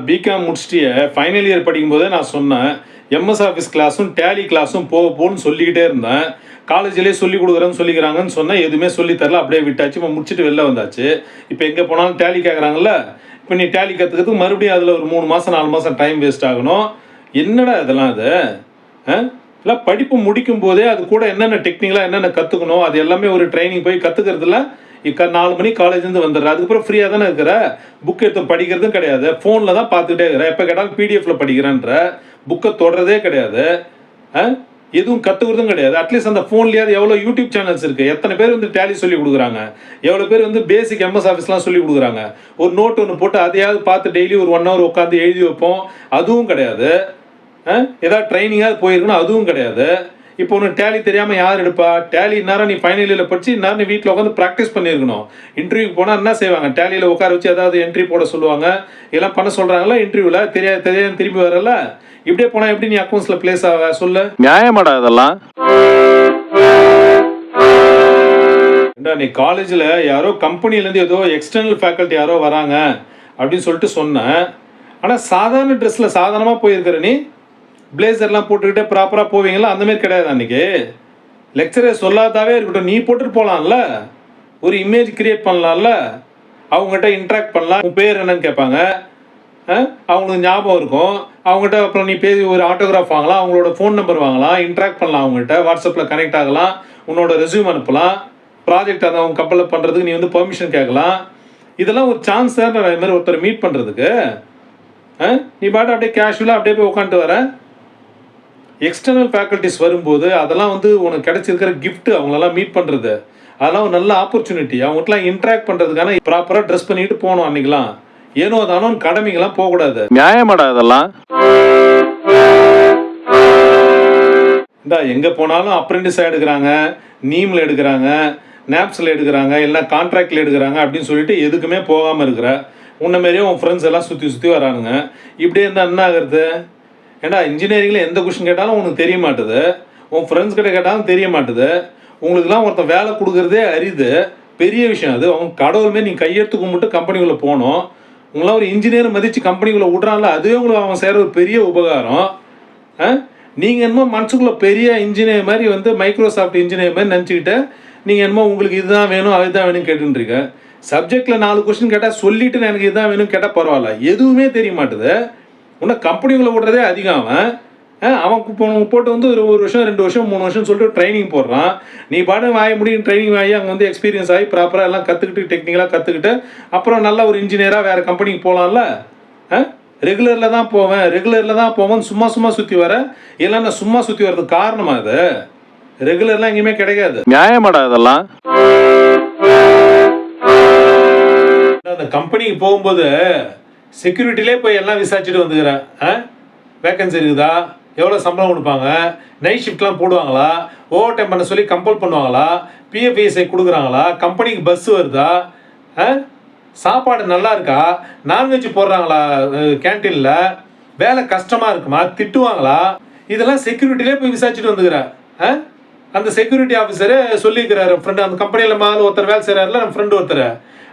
பிகாம் முடிச்சிட்டிய ஃபைனல் இயர் படிக்கும்போதே நான் சொன்னேன், எம்எஸ் ஆஃபீஸ் கிளாஸும் டேலி கிளாஸும் போன்னு சொல்லிக்கிட்டே இருந்தேன். காலேஜ்லேயே சொல்லி கொடுக்குறேன்னு சொல்லிக்கிறாங்கன்னு சொன்னேன், எதுவுமே சொல்லி தரல, அப்படியே விட்டாச்சு. இப்போ முடிச்சுட்டு வெளில வந்தாச்சு. இப்போ எங்கே போனாலும் டேலி கேட்குறாங்கல்ல. இப்போ நீ டேலி கற்றுக்கிறதுக்கு மறுபடியும் அதில் ஒரு 3 மாதம் 4 மாதம் டைம் வேஸ்ட் ஆகணும். என்னடா இதெல்லாம்? அது இல்லை, படிப்பு முடிக்கும் போதே அது கூட என்னென்ன டெக்னிக்கலாக என்னென்ன கற்றுக்கணும் அது எல்லாமே ஒரு ட்ரைனிங் போய் கற்றுக்கிறதுல 4 மணிக்கு காலேஜ்லேருந்து வந்துடுற. அதுக்கப்புறம் ஃப்ரீயாக தானே இருக்கிற. புக் எடுத்து படிக்கிறதும் கிடையாது, ஃபோனில் தான் பார்த்துக்கிட்டே இருக்கிற. எப்போ கேட்டாலும் பிடிஎஃப்ல படிக்கிறேன்ற, புக்கை தொடரதே கிடையாது, எதுவும் கற்றுக்கிறதும் கிடையாது. அட்லீஸ்ட் அந்த ஃபோன்லேயாவது எவ்வளோ யூடியூப் சேனல்ஸ் இருக்குது, எத்தனை பேர் வந்து டேலி சொல்லி கொடுக்குறாங்க, எவ்வளோ பேர் வந்து பேசிக் எம்எஸ் ஆஃபீஸ்லாம் சொல்லி கொடுக்குறாங்க. ஒரு நோட் ஒன்று போட்டு அதையாவது பார்த்து டெய்லி ஒரு 1 ஹவர் உட்காந்து எழுதி வைப்போம், அதுவும் கிடையாது. ஏதாவது ட்ரைனிங்காவது போயிருக்கணும், அதுவும் கிடையாது. இப்போ ஒன்று டேலி தெரியாமல் யார் எடுப்பா? டேலி நேரம் நீ ஃபைனல் இயரில் படிச்சு நேரம் நீ வீட்டில் உட்காந்து ப்ராக்டிஸ் பண்ணியிருக்கணும். இன்டர்வியூக்கு போனால் என்ன செய்வாங்க? டேலியில் உட்கார வச்சு ஏதாவது என்ட்ரி போட சொல்லுவாங்க, இதெல்லாம் பண்ண சொல்கிறாங்களா இன்டர்வியூவில்? தெரியாது திரும்பி வரல. இப்படியே போனால் எப்படி நீ அக்கௌண்ட்ஸில் பிளேஸ் ஆக சொல்லு? நியாயமாடா இதெல்லாம்? நீ காலேஜில் யாரோ கம்பெனிலேருந்து ஏதோ எக்ஸ்டர்னல் ஃபேக்கல்ட்டி யாரோ வராங்க அப்படின்னு சொல்லிட்டு சொன்னேன். ஆனால் சாதாரண ட்ரெஸ்ஸில் சாதாரணமாக போயிருக்கிற நீ பிளேசர்லாம் போட்டுக்கிட்டே ப்ராப்பராக போவீங்களா? அந்தமாரி கிடையாது. அன்றைக்கி லெக்சரர் சொல்லாதாவே இருக்கட்டும், நீ போட்டுட்டு போகலாம்ல, ஒரு இமேஜ் கிரியேட் பண்ணலாம்ல, அவங்ககிட்ட இன்ட்ராக்ட் பண்ணலாம். உன் பேர் என்னன்னு கேட்பாங்க, அவங்களுக்கு ஞாபகம் இருக்கும். அவங்ககிட்ட அப்புறம் நீ பேசி ஒரு ஆட்டோகிராஃப் வாங்கலாம், அவங்களோட ஃபோன் நம்பர் வாங்கலாம், இன்ட்ராக்ட் பண்ணலாம், அவங்ககிட்ட வாட்ஸ்அப்பில் கனெக்ட் ஆகலாம், உன்னோட ரெஸ்யூம் அனுப்பலாம், ப்ராஜெக்ட் அதை அவங்க கம்பெனில் பண்ணுறதுக்கு நீ வந்து பெர்மிஷன் கேட்கலாம். இதெல்லாம் ஒரு சான்ஸ் தான் இது மாதிரி ஒருத்தர் மீட் பண்ணுறதுக்கு. நீ பாட்டு அப்படியே கேஷுவலாக அப்படியே போய் உட்காந்துட்டு வர. எக்ஸ்டர்னல் ஃபேக்கல்ட்டிஸ் வரும்போது அதெல்லாம் வந்து உனக்கு கிடைச்சிருக்கிற கிஃப்ட்டு, அவங்களெல்லாம் மீட் பண்ணுறது. அதெல்லாம் ஒரு நல்ல ஆப்பர்ச்சுனிட்டி. அவங்ககிட்டலாம் இன்ட்ராக்ட் பண்ணுறதுக்கான ப்ராப்பராக ட்ரெஸ் பண்ணிட்டு போகணும். அன்றைக்கெலாம் ஏனோ தானோ கடமைக்கெல்லாம் போகக்கூடாது. நியாயமாடா இதெல்லாம்? இந்தா எங்கே போனாலும் அப்ரெண்டிஸாக எடுக்கிறாங்க, நீமில் எடுக்கிறாங்க, நாப்ஸில் எடுக்கிறாங்க, இல்லை கான்ட்ராக்டில் எடுக்கிறாங்க அப்படின்னு சொல்லிட்டு எதுக்குமே போகாமல் இருக்கிற உன்ன மாரியே உன் ஃப்ரெண்ட்ஸ் எல்லாம் சுற்றி சுற்றி வரானுங்க. இப்படியே இருந்தால் என்ன ஆகுறது? ஏன்னா இன்ஜினியரிங்கில் எந்த கொஷின் கேட்டாலும் உனக்கு தெரிய மாட்டுது, உன் ஃப்ரெண்ட்ஸ் கிட்ட கேட்டாலும் தெரிய மாட்டுது. உங்களுக்குலாம் ஒருத்தன் வேலை கொடுக்குறதே அரிது, பெரிய விஷயம் அது. அவங்க கடவுள் மாரி நீ கையெடுத்து கும்பிட்டு கம்பெனிக்குள்ளே போகணும். உங்களாம் ஒரு இன்ஜினியர் மதித்து கம்பெனிக்குள்ளே விட்றான்ல, அதுவே உங்களுக்கு அவன் செய்கிற ஒரு பெரிய உபகாரம். நீங்கள் என்னமோ மனசுக்குள்ளே பெரிய இன்ஜினியர் மாதிரி வந்து மைக்ரோசாஃப்ட் இன்ஜினியர் மாதிரி நினச்சிக்கிட்டு நீங்கள் என்னமோ உங்களுக்கு இதுதான் வேணும் அதுதான் வேணும்னு கேட்டுருக்க. சப்ஜெக்டில் 4 கொஸ்டின் கேட்டால் சொல்லிவிட்டு எனக்கு இதுதான் வேணும் கேட்டால் பரவாயில்ல, எதுவுமே தெரிய மாட்டுது. உன்னை கம்பெனிக்குள்ளே விட்றதே அதிகம். அவன் போட்டு வந்து ஒரு வருஷம் 2 வருஷம் 3 வருஷம் சொல்லிட்டு ட்ரைனிங் போடுறான். நீ பாடு வாய முடியும் ட்ரைனிங் ஆகி அங்கே வந்து எக்ஸ்பீரியன்ஸ் ஆகி ப்ராப்பராக எல்லாம் கற்றுக்கிட்டு டெக்னிக்கலாக கற்றுக்கிட்டு அப்புறம் நல்ல ஒரு இன்ஜினியராக வேறு கம்பெனிக்கு போகலாம்ல. ரெகுலரில் தான் போவேன் சும்மா சும்மா சுற்றி வர. இல்லை நான் சும்மா சுற்றி வர்றதுக்கு காரணமாக அது ரெகுலர்லாம் எங்கேயுமே கிடைக்காது. நியாயமாடா இதெல்லாம்? அந்த கம்பெனிக்கு போகும்போது செக்யூரிட்டிலே போய் எல்லாம் விசாரிச்சுட்டு வந்துக்கிறேன். வேக்கன்சி இருக்குதா, எவ்வளோ சம்பளம் கொடுப்பாங்க, நைட் ஷிஃப்ட்லாம் போடுவாங்களா, ஓவர் டைம் பண்ண சொல்லி கம்பல் பண்ணுவாங்களா, பிஎஃப்இஎஸ்ஐ கொடுக்குறாங்களா, கம்பெனிக்கு பஸ் வருதா, சாப்பாடு நல்லா இருக்கா, நான்வெஜ் போடுறாங்களா கேன்டீனில், வேலை கஷ்டமாக இருக்குமா, திட்டுவாங்களா, இதெல்லாம் செக்யூரிட்டிலே போய் விசாரிச்சுட்டு வந்துக்கிறேன். அந்த செக்யூரிட்டி ஆஃபீஸரு சொல்லியிருக்கிறாரு, ஃப்ரெண்டு அந்த கம்பெனியில் மேலே ஒருத்தர் வேலை செய்கிறாருல நம்ம ஃப்ரெண்டு ஒருத்தர்,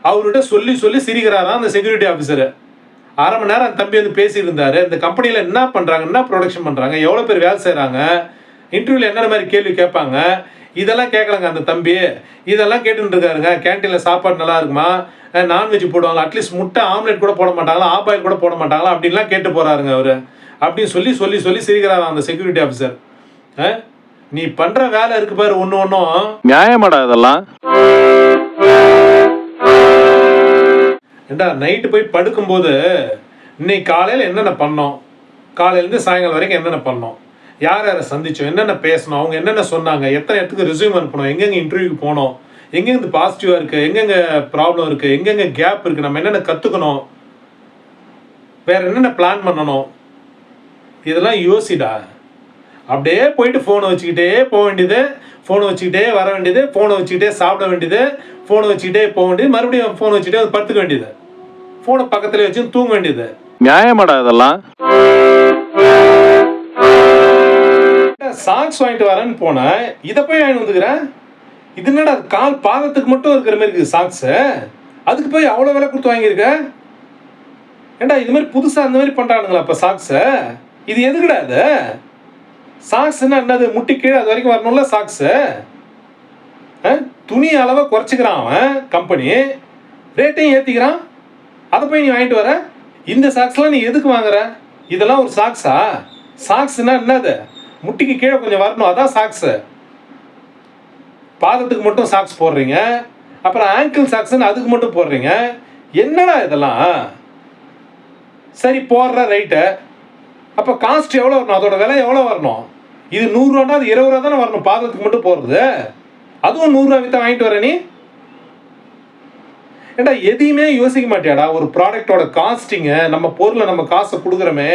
அவர்கிட்ட சொல்லி சொல்லி சிரிக்கிறாராம் அந்த செக்யூரிட்டி ஆஃபீஸரு. 1/2 மணி நேரம் அந்த தம்பி வந்து பேசியிருந்தாரு. இந்த கம்பெனியில் என்ன பண்ணுறாங்க, என்ன ப்ரொடக்ஷன் பண்ணுறாங்க, எவ்வளோ பேர் வேலை செய்கிறாங்க, இன்டர்வியூவில் என்னென்ன மாதிரி கேள்வி கேட்பாங்க, இதெல்லாம் கேட்கலாங்க அந்த தம்பி. இதெல்லாம் கேட்டுட்டு இருக்காருங்க. கேன்டீனில் சாப்பாடு நல்லா இருக்குமா, நான்வெஜ் போடுவாங்களா, அட்லீஸ்ட் முட்டை ஆம்லெட் கூட போட மாட்டாங்களா, ஆப்பாயில் கூட போட மாட்டாங்களா அப்படின்லாம் கேட்டு போகிறாருங்க அவர். அப்படின்னு சொல்லி சொல்லி சொல்லி சிரிக்கிறாராம் அந்த செக்யூரிட்டி ஆஃபீஸர். நீ பண்ணுற வேலை இருக்கு பாரு ஒன்றும் நியாயமாடா இதெல்லாம்? ஏண்டா நைட்டு போய் படுக்கும்போது இன்னைக்கு காலையில் என்னென்ன பண்ணோம், காலையிலேருந்து சாயங்காலம் வரைக்கும் என்னென்ன பண்ணோம், யார் யாரை சந்தித்தோம், என்னென்ன பேசணும், அவங்க என்னென்ன சொன்னாங்க, எத்தனை இடத்துக்கு ரெஸ்யூம் அனுப்பணும், எங்கெங்கே இன்டர்வியூக்கு போனோம், எங்கெங்கே பாசிட்டிவாக இருக்குது, எங்கெங்கே ப்ராப்ளம் இருக்குது, எங்கெங்கே கேப் இருக்குது, நம்ம என்னென்ன கற்றுக்கணும், வேறு என்னென்ன பிளான் பண்ணணும், இதெல்லாம் யோசிடா. அப்படியே போயிட்டு ஃபோனை வச்சுக்கிட்டே போக வேண்டியது, ஃபோனை வச்சுக்கிட்டே வர வேண்டியது, ஃபோனை வச்சுக்கிட்டே சாப்பிட வேண்டியது, ஃபோனை வச்சுக்கிட்டே போக வேண்டியது, மறுபடியும் ஃபோனை வச்சுக்கிட்டே வந்து படுத்துக்க வேண்டியது, ஃபோனை பக்கத்தில் வச்சு தூங்க வேண்டியது. நியாயமாடா இதெல்லாம்? சாக்ஸ் வாங்கிட்டு வரேன்னு போனேன், இதை போய் வாங்கிட்டு வந்துக்கிறேன். இது என்னடா கால் பாதத்துக்கு மட்டும் இருக்கிற மாதிரி இருக்குது சாக்ஸு, அதுக்கு போய் அவ்வளோ விலை கொடுத்து வாங்கியிருக்க. ஏண்டா இது மாதிரி புதுசாக அந்த மாதிரி பண்ணுறானுங்களா இப்போ சாக்ஸை? இது எதுக்குடா அது? சாக்ஸ்ன்னா என்னது, முட்டி கீழே அது வரைக்கும் வரணும்ல சாக்ஸு. துணி அளவை குறைச்சிக்கிறான் அவன் கம்பெனி, ரேட்டையும் ஏற்றிக்கிறான், அதை போய் நீ வாங்கிட்டு வர. இந்த சாக்ஸ்லாம் நீ எதுக்கு வாங்குற? இதெல்லாம் ஒரு சாக்ஸா? சாக்ஸ்னா என்னது, முட்டிக்கு கீழே கொஞ்சம் வரணும், அதான் சாக்ஸு. பாதத்துக்கு மட்டும் சாக்ஸ் போடுறீங்க, அப்புறம் ஆங்கிள் சாக்ஸ்ன்னு அதுக்கு மட்டும் போடுறீங்க. என்னடா இதெல்லாம்? சரி போடுற ரைட்டு, அப்போ காஸ்ட் எவ்வளோ வரணும், அதோட விலை எவ்வளோ வரணும்? இது 100 ரூபான்னா அது 20 ரூபா தானே வரணும் பாதத்துக்கு மட்டும் போடுறது. அதுவும் 100 ரூபா வித்தா வாங்கிட்டு வர நீ. ஏண்டா எதையுமே யோசிக்க மாட்டியாடா? ஒரு ப்ராடக்டோட காஸ்டிங்கு, நம்ம பொருளை நம்ம காசை கொடுக்குறோமே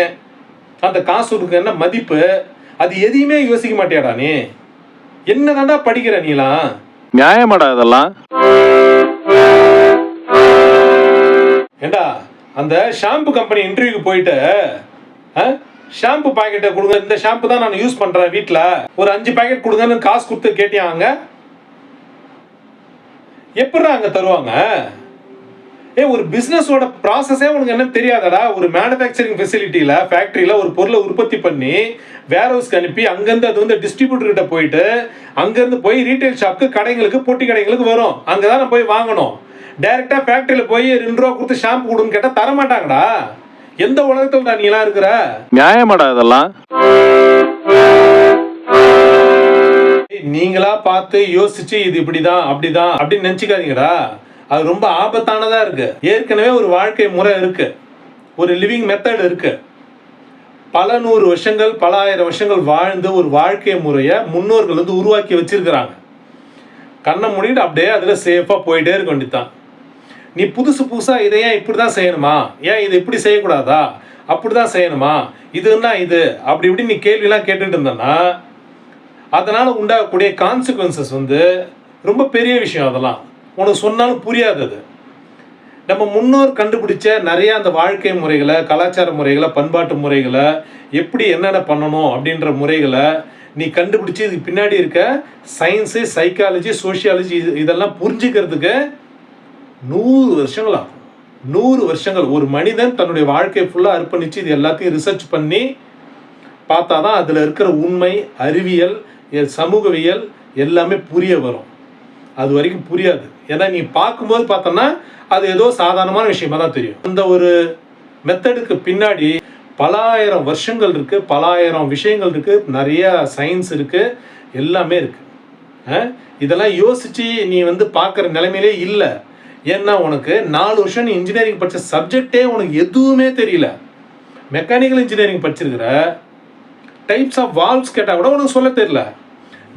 அந்த காசுக்கு என்ன மதிப்பு, அது எதையுமே யோசிக்க மாட்டியாடா நீ? என்னதான்டா படிக்கிற நீலாம்? நியாயமாடா இதெல்லாம்? ஏண்டா அந்த ஷாம்பு கம்பெனி இன்டர்வியூக்கு போயிட்டு ஷாம்பு பாக்கெட்டை கொடுங்க, இந்த ஷாம்பு தான் நான் யூஸ் பண்ணுறேன் வீட்டில், ஒரு 5 பாக்கெட் கொடுங்கன்னு காசு கொடுத்து கேட்டியாங்க. எப்படா அங்கே தருவாங்க? ஒரு பிஸ்னஸோட ப்ராசஸே உனக்கு என்னன்னு தெரியாதடா? ஒரு மேனுஃபேக்சரிங் ஃபெசிலிட்டியில் ஃபேக்ட்ரியில் ஒரு பொருளை உற்பத்தி பண்ணி வேர் ஹவுஸ்க்கு அனுப்பி அங்கேருந்து அது வந்து டிஸ்ட்ரிபியூட்டர்கிட்ட போயிட்டு அங்கேருந்து போய் ரீட்டைல் ஷாப்புக்கு, கடைங்களுக்கு, பொட்டி கடைங்களுக்கு வரும். அங்கே தான் போய் வாங்கணும். டைரெக்டாக ஃபேக்ட்ரியில் போய் 2 ரூபா கொடுத்து ஷாம்பு கொடுன்னு கேட்டால் தரமாட்டாங்கடா. எந்த உலகத்தில் தான் நீலாம் இருக்கிற? நியாயமாடா இதெல்லாம்? நீங்களா பார்த்து யோசிச்சு இது இப்படிதான் அப்படிதான் அப்படின்னு நினச்சிக்காதீங்கடா. அது ரொம்ப ஆபத்தானதா இருக்கு. ஏற்கனவே ஒரு வாழ்க்கை முறை இருக்கு, ஒரு லிவிங் மெத்தட் இருக்கு. பல 100 வருஷங்கள் பல 1000 வருஷங்கள் வாழ்ந்து ஒரு வாழ்க்கை முறையை முன்னோர்கள் வந்து உருவாக்கி வச்சிருக்கிறாங்க. கண்ணை மூடிட்டு அப்படியே அதில் சேஃபாக போயிட்டே இருக்க வேண்டியதான். நீ புதுசு புதுசாக இதை ஏன் இப்படி தான் செய்யணுமா, ஏன் இது இப்படி செய்யக்கூடாதா, அப்படி தான் செய்யணுமா, இதுன்னா இது அப்படி இப்படி நீ கேள்வியெல்லாம் கேட்டுட்டு இருந்தேன்னா அதனால் உண்டாகக்கூடிய கான்சிக்வன்சஸ் வந்து ரொம்ப பெரிய விஷயம். அதெல்லாம் உனக்கு சொன்னாலும் புரியாது. அது நம்ம முன்னோர் கண்டுபிடிச்ச நிறைய அந்த வாழ்க்கை முறைகளை, கலாச்சார முறைகளை, பண்பாட்டு முறைகளை, எப்படி என்னென்ன பண்ணணும் அப்படின்ற முறைகளை நீ கண்டுபிடிச்சி இதுக்கு பின்னாடி இருக்க சயின்ஸு, சைக்காலஜி, சோஷியாலஜி இதெல்லாம் புரிஞ்சுக்கிறதுக்கு 100 வருஷங்கள் ஆகும். 100 வருஷங்கள். ஒரு மனிதன் தன்னுடைய வாழ்க்கையை ஃபுல்லாக அர்ப்பணித்து இது எல்லாத்தையும் ரிசர்ச் பண்ணி பார்த்தா தான் அதில் இருக்கிற உண்மை, அறிவியல், சமூகவியல் எல்லாமே புரிய வரும். அது வரைக்கும் புரியாது. ஏன்னா நீ பார்க்கும்போது பார்த்தோன்னா அது ஏதோ சாதாரணமான விஷயமா தான் தெரியும். அந்த ஒரு மெத்தடுக்கு பின்னாடி பலாயிரம் வருஷங்கள் இருக்குது, பலாயிரம் விஷயங்கள் இருக்குது, நிறையா சயின்ஸ் இருக்குது, எல்லாமே இருக்குது. இதெல்லாம் யோசித்து நீ வந்து பார்க்குற நிலைமையிலே இல்லை. ஏன்னா உனக்கு 4 வருஷம் நீ இன்ஜினியரிங் படித்த சப்ஜெக்டே உனக்கு எதுவுமே தெரியல. மெக்கானிக்கல் இன்ஜினியரிங் படிச்சிருக்கிற, டைப்ஸ் ஆஃப் வால்வ்ஸ் கேட்டால் கூட உனக்கு சொல்ல தெரியல.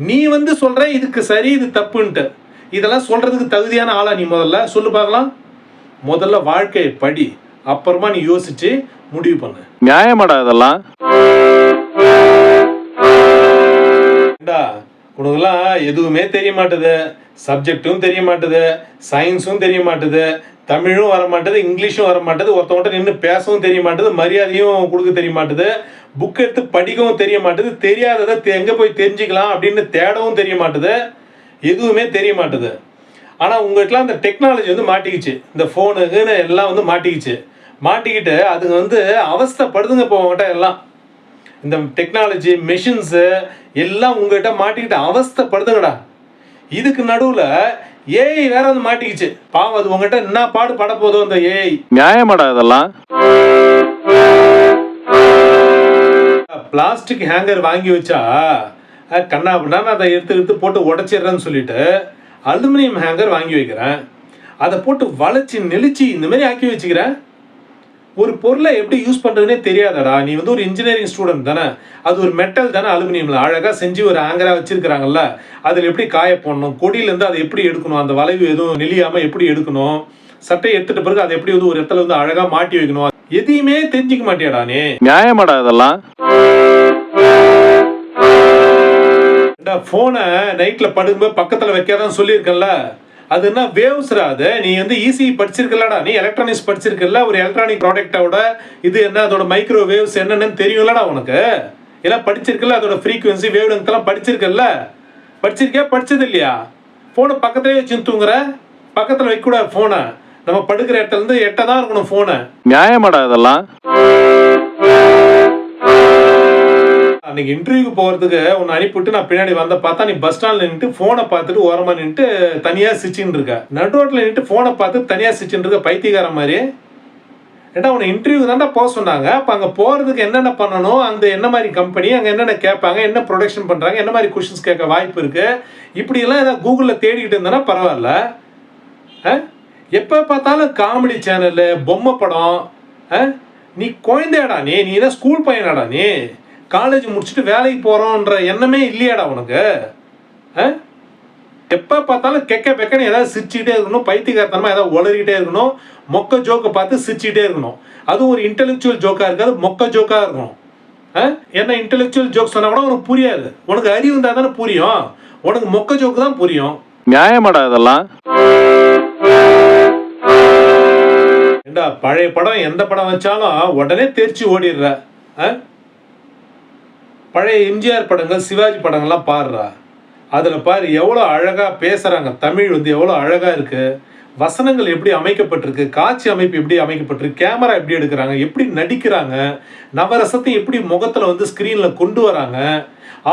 நீ வந்து சொல்கிற இதுக்கு சரி இது தப்புன்ட்டு. இதெல்லாம் சொல்கிறதுக்கு தகுதியான ஆளா நீ? முதல்ல சொல்லு பார்க்கலாம். முதல்ல வாழ்க்கையை படி, அப்புறமா நீ யோசிச்சு முடிவு பண்ணு. நியாயமாடா இதெல்லாம்? உனக்குலாம் எதுவுமே தெரிய மாட்டுது, சப்ஜெக்டும் தெரிய மாட்டுது, சயின்ஸும் தெரிய மாட்டுது, தமிழும் வர மாட்டுது, இங்கிலீஷும் வர மாட்டுது, ஒருத்தவங்கிட்ட நின்று பேசவும் தெரிய மாட்டுது, மரியாதையும் கொடுக்க தெரிய மாட்டுது, புக் எடுத்து படிக்கவும் தெரிய மாட்டுது, தெரியாததை எங்கே போய் தெரிஞ்சுக்கலாம் அப்படின்னு தேடவும் தெரிய மாட்டுது, எதுவுமே தெரிய மாட்டுது. ஆனால் உங்கள்கிட்டலாம் அந்த டெக்னாலஜி வந்து மாட்டிக்கிச்சு, இந்த ஃபோனுக்குன்னு எல்லாம் வந்து மாட்டிக்கிட்டு அதுங்க வந்து அவஸ்தைப்படுதுங்க. இப்போ உங்கள்கிட்ட எல்லாம் இந்த டெக்னாலஜி, மெஷின்ஸு எல்லாம் உங்கள்கிட்ட மாட்டிக்கிட்டு அவஸ்தைப்படுதுங்கடா. இதுக்கு நடுவில் ஏஐ வேற வந்து மாட்டிக்கிச்சு. பாவம், அது உங்கள்கிட்ட என்ன பாடு பட போதும் அந்த ஏஐ. நியாயமாடா இதெல்லாம்? பிளாஸ்டிக் ஹேங்கர் வாங்கி வச்சா கண்ணா அப்படின்னா நான் அதை எடுத்து போட்டு உடச்சிடுறேன்னு சொல்லிட்டு அலுமினியம் ஹேங்கர் வாங்கி வைக்கிறேன். அதை போட்டு வளைச்சி நெளிச்சு இந்த மாதிரி ஆக்கி வச்சுக்கிறேன். ஒரு பொருளை எப்படி யூஸ் பண்ணுறதுனே தெரியாதடா. நீ வந்து ஒரு இன்ஜினியரிங் ஸ்டூடெண்ட் தானே, அது ஒரு மெட்டல் தானே, அலுமினியமில் அழகாக செஞ்சு ஒரு ஹேங்கராக வச்சுருக்கிறாங்கல்ல, அதில் எப்படி காய போடணும், கொடியிலேருந்து அதை எப்படி எடுக்கணும், அந்த வளைவு எதுவும் நெளியாமல் எப்படி எடுக்கணும், சட்டையை எடுத்துகிட்ட பிறகு அதை எப்படி வந்து ஒரு இடத்துல வந்து அழகாக மாட்டி வைக்கணும், எதையுமே தெரிஞ்சிக்க மாட்டியாடா நீ. நியாயமாடா இதெல்லாம்? ஃபோனை நைட்டில் படுக்கும்போது பக்கத்தில் வைக்காதான்னு சொல்லியிருக்கேன்ல, அது என்ன வேவ்ஸ்ரா? அது நீ வந்து ஈஸி படிச்சிருக்கலடா, நீ எலக்ட்ரானிக்ஸ் படிச்சிருக்கல, ஒரு எலக்ட்ரானிக் ப்ராடக்டோட இது என்ன, அதோட மைக்ரோ வேவ்ஸ் என்னென்னு தெரியும்லடா உனக்கு. எல்லாம் படிச்சிருக்கல, அதோட ஃப்ரீக்குவன்சி வேவ் லென்த்லாம் படிச்சிருக்கல. படிச்சிருக்கியா, படிச்சது இல்லையா? ஃபோனை பக்கத்துலேயே வச்சு தூங்குற, பக்கத்தில் வைக்கக்கூடாது ஃபோனை. நம்ம படுக்கிற இடத்துல இருந்து எட்ட தான் இருக்கணும் ஃபோனை. நியாயமாடா இதெல்லாம்? அன்னைக்கு இன்டர்வியூக்கு போகிறதுக்கு உன்னை அனுப்பிவிட்டு நான் பின்னாடி வந்த பார்த்தா நீ பஸ் ஸ்டாண்டில் நின்றுட்டு ஃபோனை பார்த்துட்டு ஓரமாக நின்றுட்டு தனியாக சிச்சின்னு இருக்க. நடுரோட்டில் நின்றுட்டு ஃபோனை பார்த்துட்டு தனியாக சிச்சின்னு இருக்க, பைத்தியக்கார மாதிரி. ஏன்னா உன்னை இன்டர்வியூ தான்டா போக சொன்னாங்க. அப்போ அங்கே போகிறதுக்கு என்னென்ன பண்ணணும், அந்த என்ன மாதிரி கம்பெனி, அங்கே என்னென்ன கேட்பாங்க, என்ன ப்ரொடக்ஷன் பண்ணுறாங்க, என்ன மாதிரி கொஷின்ஸ் கேட்க வாய்ப்பு இருக்குது, இப்படியெல்லாம் ஏதாவது கூகுளில் தேடிக்கிட்டு இருந்தேன்னா பரவாயில்ல. எப்போ பார்த்தாலும் காமெடி சேனலு, பொம்மை படம். நீ குழந்தையாடா நீ என்ன ஸ்கூல் பையனாடா நீ? காலேஜ் முடிச்சுட்டு வேலைக்கு போகிறோன்ற எண்ணமே இல்லையாடா உனக்கு? எப்போ பார்த்தாலும் கெக்க பெக்கன்னு ஏதாவது சிரிச்சுக்கிட்டே இருக்கணும், பைத்தியக்காரத்தனமாக ஏதாவது உளறிக்கிட்டே இருக்கணும், மொக்க ஜோக்கை பார்த்து சிரிச்சுக்கிட்டே இருக்கணும். அதுவும் ஒரு இன்டெலெக்சுவல் ஜோக்காக இருக்காது, மொக்க ஜோக்காக இருக்கணும். ஏன்னா இன்டெலெக்சுவல் ஜோக் சொன்னால் கூட உனக்கு புரியாது. உனக்கு அறிவு இருந்தால் தானே புரியும், உனக்கு மொக்க ஜோக்கு தான் புரியும். நியாயமாடா இதெல்லாம்? ஏண்டா பழைய படம் எந்த படம் வச்சாலும் உடனே தெரிச்சு ஓடிடுற. பழைய எம்ஜிஆர் படங்கள், சிவாஜி படங்கள்லாம் பாடுறா. அதில் பாரு எவ்வளோ அழகாக பேசுகிறாங்க. தமிழ் வந்து எவ்வளோ அழகாக இருக்குது, வசனங்கள் எப்படி அமைக்கப்பட்டிருக்கு, காட்சி அமைப்பு எப்படி அமைக்கப்பட்டிருக்கு, கேமரா எப்படி எடுக்கிறாங்க, எப்படி நடிக்கிறாங்க, நவரசத்தை எப்படி முகத்தில் வந்து ஸ்க்ரீனில் கொண்டு வராங்க,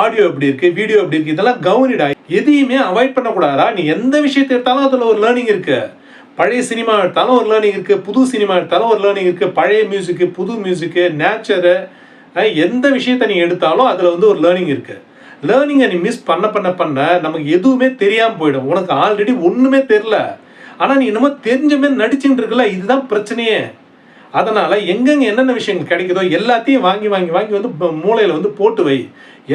ஆடியோ எப்படி இருக்குது, வீடியோ எப்படி இருக்குது, இதெல்லாம் கவனிடா. எதையுமே அவாய்ட் பண்ணக்கூடாதா. நீ எந்த விஷயத்தை எடுத்தாலும் அதில் ஒரு லேர்னிங் இருக்குது. பழைய சினிமா எடுத்தாலும் ஒரு லேர்னிங் இருக்குது, புது சினிமா எடுத்தாலும் ஒரு லேர்னிங் இருக்குது. பழைய மியூசிக்கு, புது மியூசிக்கு, நேச்சரு, எந்த விஷயத்தை நீ எடுத்தாலும் அதில் வந்து ஒரு லேர்னிங் இருக்குது. லேர்னிங்கை நீ மிஸ் பண்ண நமக்கு எதுவுமே தெரியாமல் போயிடும். உனக்கு ஆல்ரெடி ஒன்றுமே தெரில, ஆனால் நீ என்னமோ தெரிஞ்ச மாதிரி நடிச்சுட்டு இருக்கல, இதுதான் பிரச்சனையே. அதனால் எங்கெங்கே என்னென்ன விஷயங்கள் கிடைக்குதோ எல்லாத்தையும் வாங்கி வந்து மூளையில் வந்து போட்டு வை.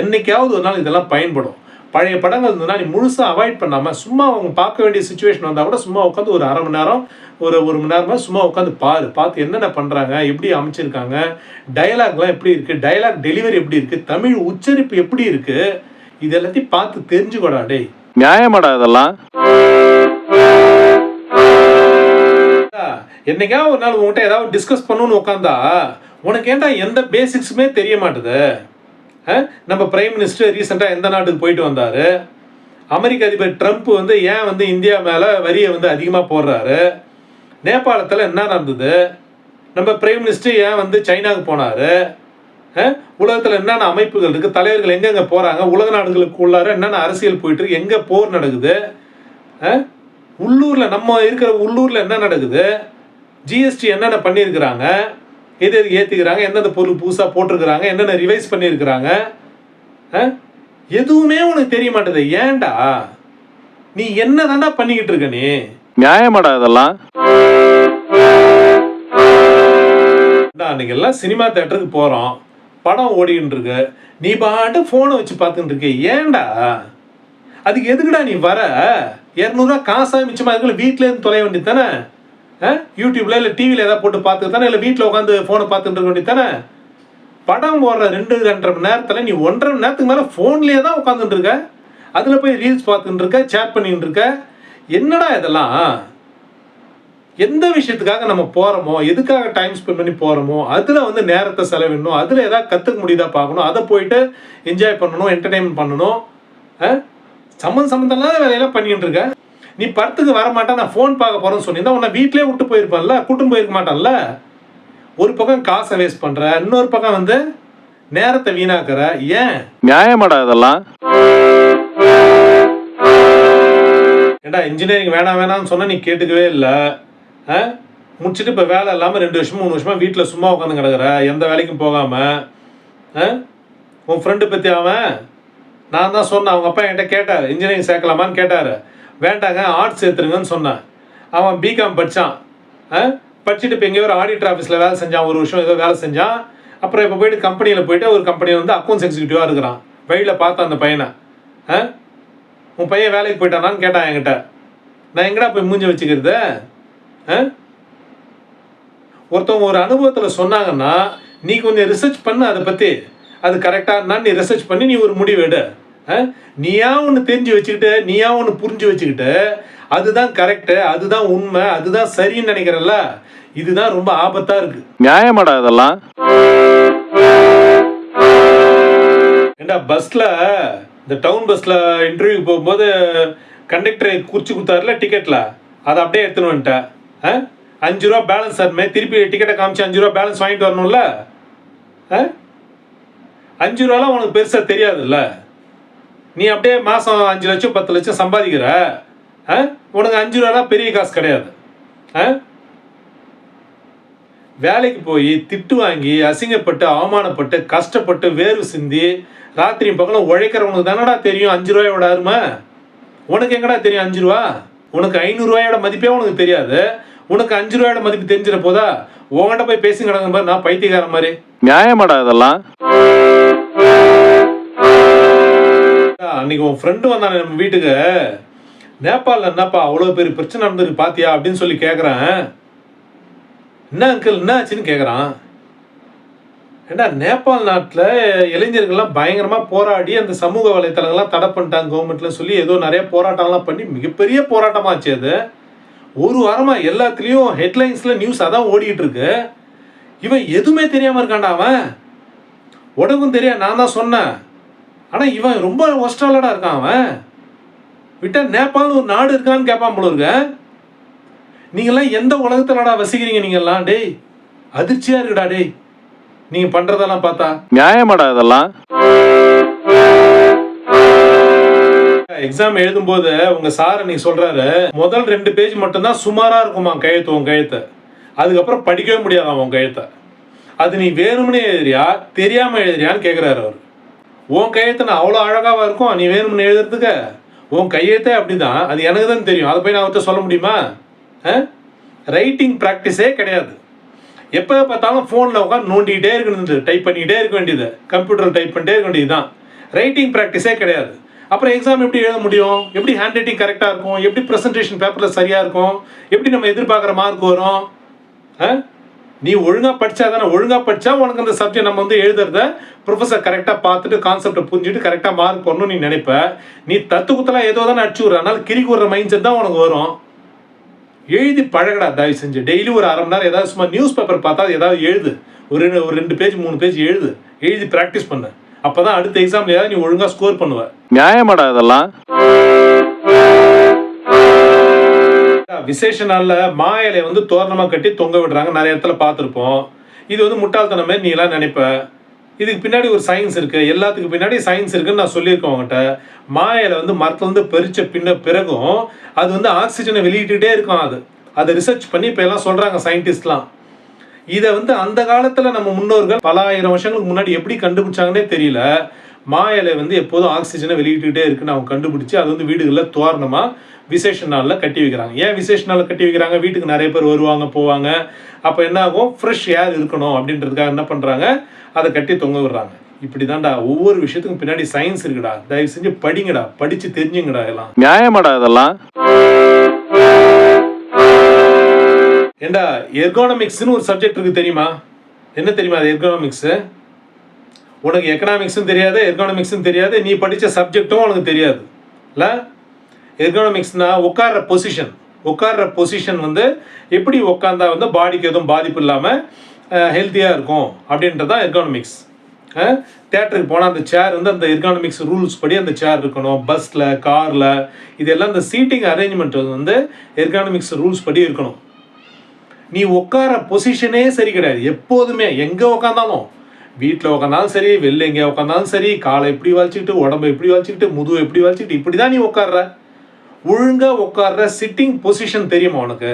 என்னைக்காவது ஒரு நாள் இதெல்லாம் பயன்படும். பழைய படங்கள் இருந்ததுன்னா நீ முழுசாக அவாய்ட் பண்ணாமல் சும்மா அவங்க பார்க்க வேண்டிய சுச்சுவேஷன் வந்தால் கூட சும்மா உட்காந்து ஒரு அரை மணி நேரம் ஒரு மணி நேரமாக சும்மா உட்காந்து பார்த்து என்னென்ன பண்ணுறாங்க, எப்படி அமைச்சிருக்காங்க, டயலாக்லாம் எப்படி இருக்குது, டயலாக் டெலிவரி எப்படி இருக்குது, தமிழ் உச்சரிப்பு எப்படி இருக்குது, இது எல்லாத்தையும் பார்த்து தெரிஞ்சுக்கோடா டேய். நியாயமாடா இதெல்லாம்? என்னைக்கா ஒரு நாள் உங்கள்கிட்ட ஏதாவது டிஸ்கஸ் பண்ணணும்னு உட்காந்தா உனக்கு ஏன்டா எந்த பேசிக்ஸுமே தெரிய மாட்டுது? நம்ம பிரைம் மினிஸ்டர் ரீசெண்டாக எந்த நாட்டுக்கு போயிட்டு வந்தார்? அமெரிக்க அதிபர் ட்ரம்ப் வந்து ஏன் வந்து இந்தியா மேலே வரியை வந்து அதிகமாக போடுறாரு? நேபாளத்தில் என்ன நடந்தது? நம்ம பிரைம் மினிஸ்டர் ஏன் வந்து சைனாவுக்கு போனார்? உலகத்தில் என்னென்ன அமைப்புகள் இருக்குது, தலைவர்கள் எங்கெங்கே போகிறாங்க, உலக நாடுகளுக்கு உள்ளார என்னென்ன அரசியல் போயிட்டுருக்கு, எங்கே போர் நடக்குது, உள்ளூரில் நம்ம இருக்கிற உள்ளூரில் என்ன நடக்குது, ஜிஎஸ்டி என்னென்ன பண்ணியிருக்கிறாங்க, எது எது ஏற்றிக்கிறாங்க, எந்தெந்த பொருள் புதுசாக போட்டிருக்கிறாங்க, என்னென்ன ரிவைஸ் பண்ணியிருக்கிறாங்க, எதுவுமே உனக்கு தெரிய மாட்டேது. ஏன்டா நீ என்ன தாண்டா பண்ணிக்கிட்டு இருக்க? நீ நியாயமாடா இதெல்லாம்? அன்னைக்கு எல்லாம் சினிமா தேட்டருக்கு போகிறோம், படம் ஓடிக்கிட்டு இருக்கு, நீ பாட்டு ஃபோனை வச்சு பார்த்துட்டு இருக்க. ஏன்டா? அதுக்கு எதுக்குடா நீ வர? 200 காசாக மிச்சமாக இருக்குல்ல, வீட்டிலேருந்து தொலைய வேண்டியது தானே? யூடியூப்ல இல்லை டிவியில் ஏதாவது போட்டு பார்த்துக்கு தானே, இல்லை வீட்டில் உட்காந்து ஃபோனை பார்த்துட்டு இருக்க வேண்டியது தானே? படம் போடுற 2-2.5 மணி நேரத்தில் நீ 1.5 மணி நேரத்துக்கு மேலே ஃபோன்லேயே தான் உட்காந்துட்டு இருக்க. அதில் போய் ரீல்ஸ் பார்த்துட்டு இருக்க, சேட் பண்ணிட்டு இருக்க. என்னடா இதெல்லாம்? எந்த விஷயத்துக்காக நம்ம போகிறோமோ, எதுக்காக டைம் ஸ்பெண்ட் பண்ணி போகிறோமோ அதில் வந்து நேரத்தை செலவிடணும், அதில் ஏதாவது கற்றுக்க முடியுதா பார்க்கணும், அதை போயிட்டு என்ஜாய் பண்ணணும், என்டர்டெயின்மெண்ட் பண்ணணும். சம்மந்தம் இல்லாத வேலையெல்லாம் பண்ணிக்கிட்டு இருக்க. நீ படத்துக்கு வர மாட்டேன், நான் ஃபோன் பார்க்க போகிறேன்னு சொன்னீங்கன்னா உன்னை வீட்டிலே விட்டு போயிருப்பான்ல, கூட்டும் போயிருக்க மாட்டான்ல. ஒரு பக்கம் காசை வேஸ்ட் பண்ணுற, இன்னொரு பக்கம் வந்து நேரத்தை வீணாக்குற. ஏன்? நியாயமாடா இதெல்லாம்? ஏண்டா இன்ஜினியரிங் வேணாம்னு சொன்னால் நீ கேட்டுக்கவே இல்லை. முடிச்சுட்டு இப்போ வேலை இல்லாமல் 2 வருஷமா 3 வருஷமா வீட்டில் சும்மா உட்காந்து கிடக்குற, எந்த வேலைக்கும் போகாமல். உன் ஃப்ரெண்டு பற்றி அவன் நான் தான் சொன்னேன், அவங்க அப்பா என்கிட்ட கேட்டார் இன்ஜினியரிங் சேர்க்கலாமான்னு கேட்டார். வேண்டாங்க ஆர்ட்ஸ் சேர்த்துருங்கன்னு சொன்னேன். அவன் பிகாம் படித்தான். படிச்சுட்டு இப்போ எங்கேயோ ஒரு ஆடிட்டர் ஆஃபீஸில் வேலை செஞ்சான், 1 வருஷம் ஏதோ வேலை செஞ்சான். அப்புறம் இப்போ போயிட்டு கம்பெனியில் போயிட்டு ஒரு கம்பெனியில் வந்து அக்கௌண்ட்ஸ் எக்ஸிக்யூட்டிவாக இருக்கிறான். வழியில் பார்த்தேன் அந்த பையனை. உன் பையன் வேலைக்கு போயிட்டானான்னு கேட்டான் என்கிட்ட. நான் எங்கடா போய் மூஞ்ச வச்சுக்கிறது? ஒருத்தவங்க ஒரு அனுபவத்தில் சொன்னாங்கன்னா நீ கொஞ்சம் ரிசர்ச் பண்ணு அதை பற்றி. அது கரெக்டாக இருந்தால் நீ ரிசர்ச் பண்ணி நீ ஒரு முடிவு எடு. நீயா ஒன்று தெரிஞ்சு வச்சுக்கிட்டு, நீயா ஒன்று புரிஞ்சு வச்சுக்கிட்டு அதுதான் கரெக்டு, அதுதான் உண்மை, அதுதான் சரின்னு நினைக்கிறல்ல, இதுதான் ரொம்ப ஆபத்தாக இருக்குது. நியாயமாடா இதெல்லாம்? ஏண்டா பஸ்ஸில், இந்த டவுன் பஸ்ஸில் இன்டர்வியூ போகும்போது கண்டக்டரை குறிச்சு கொடுத்தாருல டிக்கெட்டில், அதை அப்படியே எடுத்துன்னு வந்துட்டேன். 5 ரூபா பேலன்ஸ் ஆகுமே, திருப்பி டிக்கெட்டை காமிச்சு 5 ரூபா பேலன்ஸ் வாங்கிட்டு வரணும்ல. 5 ரூபாலாம் உனக்கு பெருசாக தெரியாதுல்ல. நீ அப்படியே மாதம் 5 லட்சம் 10 லட்சம் சம்பாதிக்கிற. உனக்கு 5 ரூபாலாம் பெரிய காசு கிடையாது. வேலைக்கு போய் திட்டு வாங்கி அசிங்கப்பட்டு அவமானப்பட்டு கஷ்டப்பட்டு வேர்வு சிந்தி ராத்திரி பக்கம் உழைக்கிறவனுக்கு தானடா தெரியும் 5 ரூபாயோட அருமை. உனக்கு எங்கடா தெரியும் 5 ரூபா? உனக்கு 500 ரூபாயோட மதிப்பே உனக்கு தெரியாது. உனக்கு 5 ரூபாயோட மதிப்பு தெரிஞ்சிட போதா? உங்கள்கிட்ட போய் பேசி கிடங்க பாரு, நான் பைத்தியக்காரன் மாதிரி. நியாயமாடா இதெல்லாம்? அன்னைக்கு உன் ஃப்ரெண்டு வந்தானே நம்ம வீட்டுக்கு, நேபாளில் என்னப்பா அவ்வளோ பெரிய பிரச்சனை நடந்திருக்கு பாத்தியா அப்படின்னு சொல்லி கேட்குறேன். என்ன அங்கிள் என்ன ஆச்சுன்னு கேட்குறான். ஏண்டா நேபாள் நாட்டில் இளைஞர்கள்லாம் பயங்கரமாக போராடி அந்த சமூக வலைத்தளங்கள்லாம் தடை பண்ணிட்டாங்க கவர்மெண்ட்ல சொல்லி ஏதோ நிறைய போராட்டம்லாம் பண்ணி மிகப்பெரிய போராட்டமாச்சு. அது ஒரு வாரமாக எல்லாத்துலேயும் ஹெட்லைன்ஸில் நியூஸ் அதான் ஓடிக்கிட்டு இருக்கு. இவன் எதுவுமே தெரியாமல் இருக்கான்டா. அவன் உடம்பும் தெரியாது, நான் தான் சொன்னேன். ஆனால் இவன் ரொம்ப ஒஸ்ட்ராலடாக இருக்கான். அவன் விட்டா நேபாள்னு ஒரு நாடு இருக்கான்னு கேட்பான் போல இருக்க. நீங்கள்லாம் எந்த உலகத்திலடா வசிக்கிறீங்க நீங்கள்லாம்? டேய் அதிர்ச்சியாக இருக்குடா டேய் நீங்கள் பண்ணுறதெல்லாம் பார்த்தா. நியாயமாடா இதெல்லாம்? எக்ஸாம் எழுதும்போது உங்கள் சார் நீ சொல்கிறாரு முதல் 2 பேஜ் மட்டும்தான் சுமாராக இருக்குமா கையெழுத்து, உன் கையெழுத்தை. அதுக்கப்புறம் படிக்கவே முடியாதான் உன் கையெழுத்தை. அது நீ வேணும்னே எழுதுறியா தெரியாமல் எழுதுறியான்னு கேட்குறாரு அவர். உன் கையெழுத்து நான் அவ்வளோ அழகாக இருக்கும், நீ வேணும்னு எழுதுறதுக்கு? உன் கையெழுத்தே அப்படி தான், அது எனக்கு தான் தெரியும். அதை போய் நான் அவர்கிட்ட சொல்ல முடியுமா? ரைட்டிங் ப்ராக்டிஸே கிடையாது. எப்போ பார்த்தாலும் ஃபோனில் உட்காந்து நோண்டிக்கிட்டே இருக்கணும், டைப் பண்ணிக்கிட்டே இருக்க வேண்டியது, கம்ப்யூட்டரில் டைப் பண்ணிட்டே இருக்க வேண்டியது தான். ரைட்டிங் ப்ராக்டிஸே கிடையாது. அப்புறம் எக்ஸாம் எப்படி எழுத முடியும்? எப்படி ஹேண்ட் ரைட்டிங் கரெக்டாக இருக்கும்? எப்படி ப்ரெசன்டேஷன் பேப்பரில் சரியாக இருக்கும்? எப்படி நம்ம எதிர்பார்க்குற மார்க் வரும்? நீ ஒழுங்காக படித்தா தானே, ஒழுங்காக படித்தா உனக்கு அந்த சப்ஜெக்ட் நம்ம வந்து எழுதுறத ப்ரொஃபஸர் கரெக்டாக பார்த்துட்டு கான்செப்டை புரிஞ்சுட்டு கரெக்டாக மார்க் பண்ணணும்னு நீ நினைப்ப. நீ தத்து குத்தலாம் ஏதோ தானே அடிச்சு விட்ற, அதனால கிரிக்கு விடுற மைண்ட் செட் தான் உனக்கு வரும். எழுதி பழகடா தயவு செஞ்சு. டெய்லி ஒரு அரை மணி நேரம் ஏதாவது சும்மா நியூஸ் பேப்பர் பார்த்தா ஏதாவது எழுது. ஒரு 2 பேஜ் 3 பேஜ் எழுதி ப்ராக்டிஸ் பண்ணு. அப்போ தான் அடுத்த எக்ஸாமில் ஏதாவது நீ ஒழுங்காக ஸ்கோர் பண்ணுவ. நியாயமாடா இதெல்லாம்? விசேஷ நாளில் மா இலையை வந்து தோரணமாக கட்டி தொங்க விடுறாங்க, நிறைய இடத்துல பார்த்துருப்போம். இது வந்து முட்டாள்தனம் மாதிரி நீ எல்லாம் நினைப்ப. இதுக்கு பின்னாடி ஒரு சயின்ஸ் இருக்குது, எல்லாத்துக்கு பின்னாடி சயின்ஸ் இருக்குன்னு நான் சொல்லியிருக்கேன் உங்கள்கிட்ட. மா இலை வந்து மரத்துலேருந்து பறித்த பிறகும் அது வந்து ஆக்சிஜனை வெளியிட்டுட்டே இருக்கும். அதை ரிசர்ச் பண்ணி இப்போ எல்லாம் சொல்கிறாங்க சயின்டிஸ்ட்லாம். இதை வந்து அந்த காலத்தில் நம்ம முன்னோர்கள் பல ஆயிரம் வருஷங்களுக்கு முன்னாடி எப்படி கண்டுபிடிச்சாங்கன்னே தெரியல. மா இலை வந்து எப்போதும் ஆக்சிஜனை வெளியிட்டுட்டே இருக்குன்னு அவங்க கண்டுபிடிச்சி அது வந்து வீடுகளில் தோரணமாக விசேஷ நாளில் கட்டி வைக்கிறாங்க. ஏன் விசேஷ நாளில் கட்டி வைக்கிறாங்க? வீட்டுக்கு நிறைய பேர் வருவாங்க போவாங்க. அப்போ என்ன ஆகும், ஃப்ரெஷ் ஏர் இருக்கணும் அப்படின்றதுக்காக என்ன பண்ணுறாங்க, அதை கட்டி தொங்க விடுறாங்க. இப்படி தான்டா ஒவ்வொரு விஷயத்துக்கும் பின்னாடி சயின்ஸ் இருக்குடா. தயவு செஞ்சு படிங்கடா, படித்து தெரிஞ்சுங்கடா. எல்லாம் நியாயமாடா இதெல்லாம்? ஏண்டா எர்கோனமிக்ஸ்னு ஒரு சப்ஜெக்ட் இருக்குது தெரியுமா? என்ன தெரியுமா அது எர்கோனமிக்ஸு? உனக்கு எக்கனாமிக்ஸும் தெரியாது, எர்கோனமிக்ஸும் தெரியாது, நீ படித்த சப்ஜெக்டும் உனக்கு தெரியாது இல்லை? எர்கோனமிக்ஸ்னால் உட்கார்ற பொசிஷன் வந்து எப்படி உட்காந்தா வந்து பாடிக்கு எதுவும் பாதிப்பு இல்லாமல் ஹெல்த்தியாக இருக்கும் அப்படின்றது தான் எர்கோனமிக்ஸ். தேட்டருக்கு போனால் அந்த சேர் வந்து அந்த எர்கோனமிக்ஸ் ரூல்ஸ் படி அந்த சேர் இருக்கணும். பஸ்ஸில், காரில், இதெல்லாம் இந்த சீட்டிங் அரேஞ்ச்மெண்ட் வந்து எர்கோனமிக்ஸ் ரூல்ஸ் படி இருக்கணும். நீ உட்கார பொசிஷனே சரி கிடையாது. எப்போதுமே எங்கே உட்காந்தாலும், வீட்டில் உட்காந்தாலும் சரி, வெளில எங்கே உட்காந்தாலும் சரி, காலை எப்படி வலிச்சுக்கிட்டு, உடம்பை எப்படி வலிச்சுக்கிட்டு, முதுவை எப்படி வலிச்சுக்கிட்டு, இப்படி தான் நீ உட்கார்ற. ஒழுங்காக உட்கார்ற சிட்டிங் பொசிஷன் தெரியுமா உனக்கு?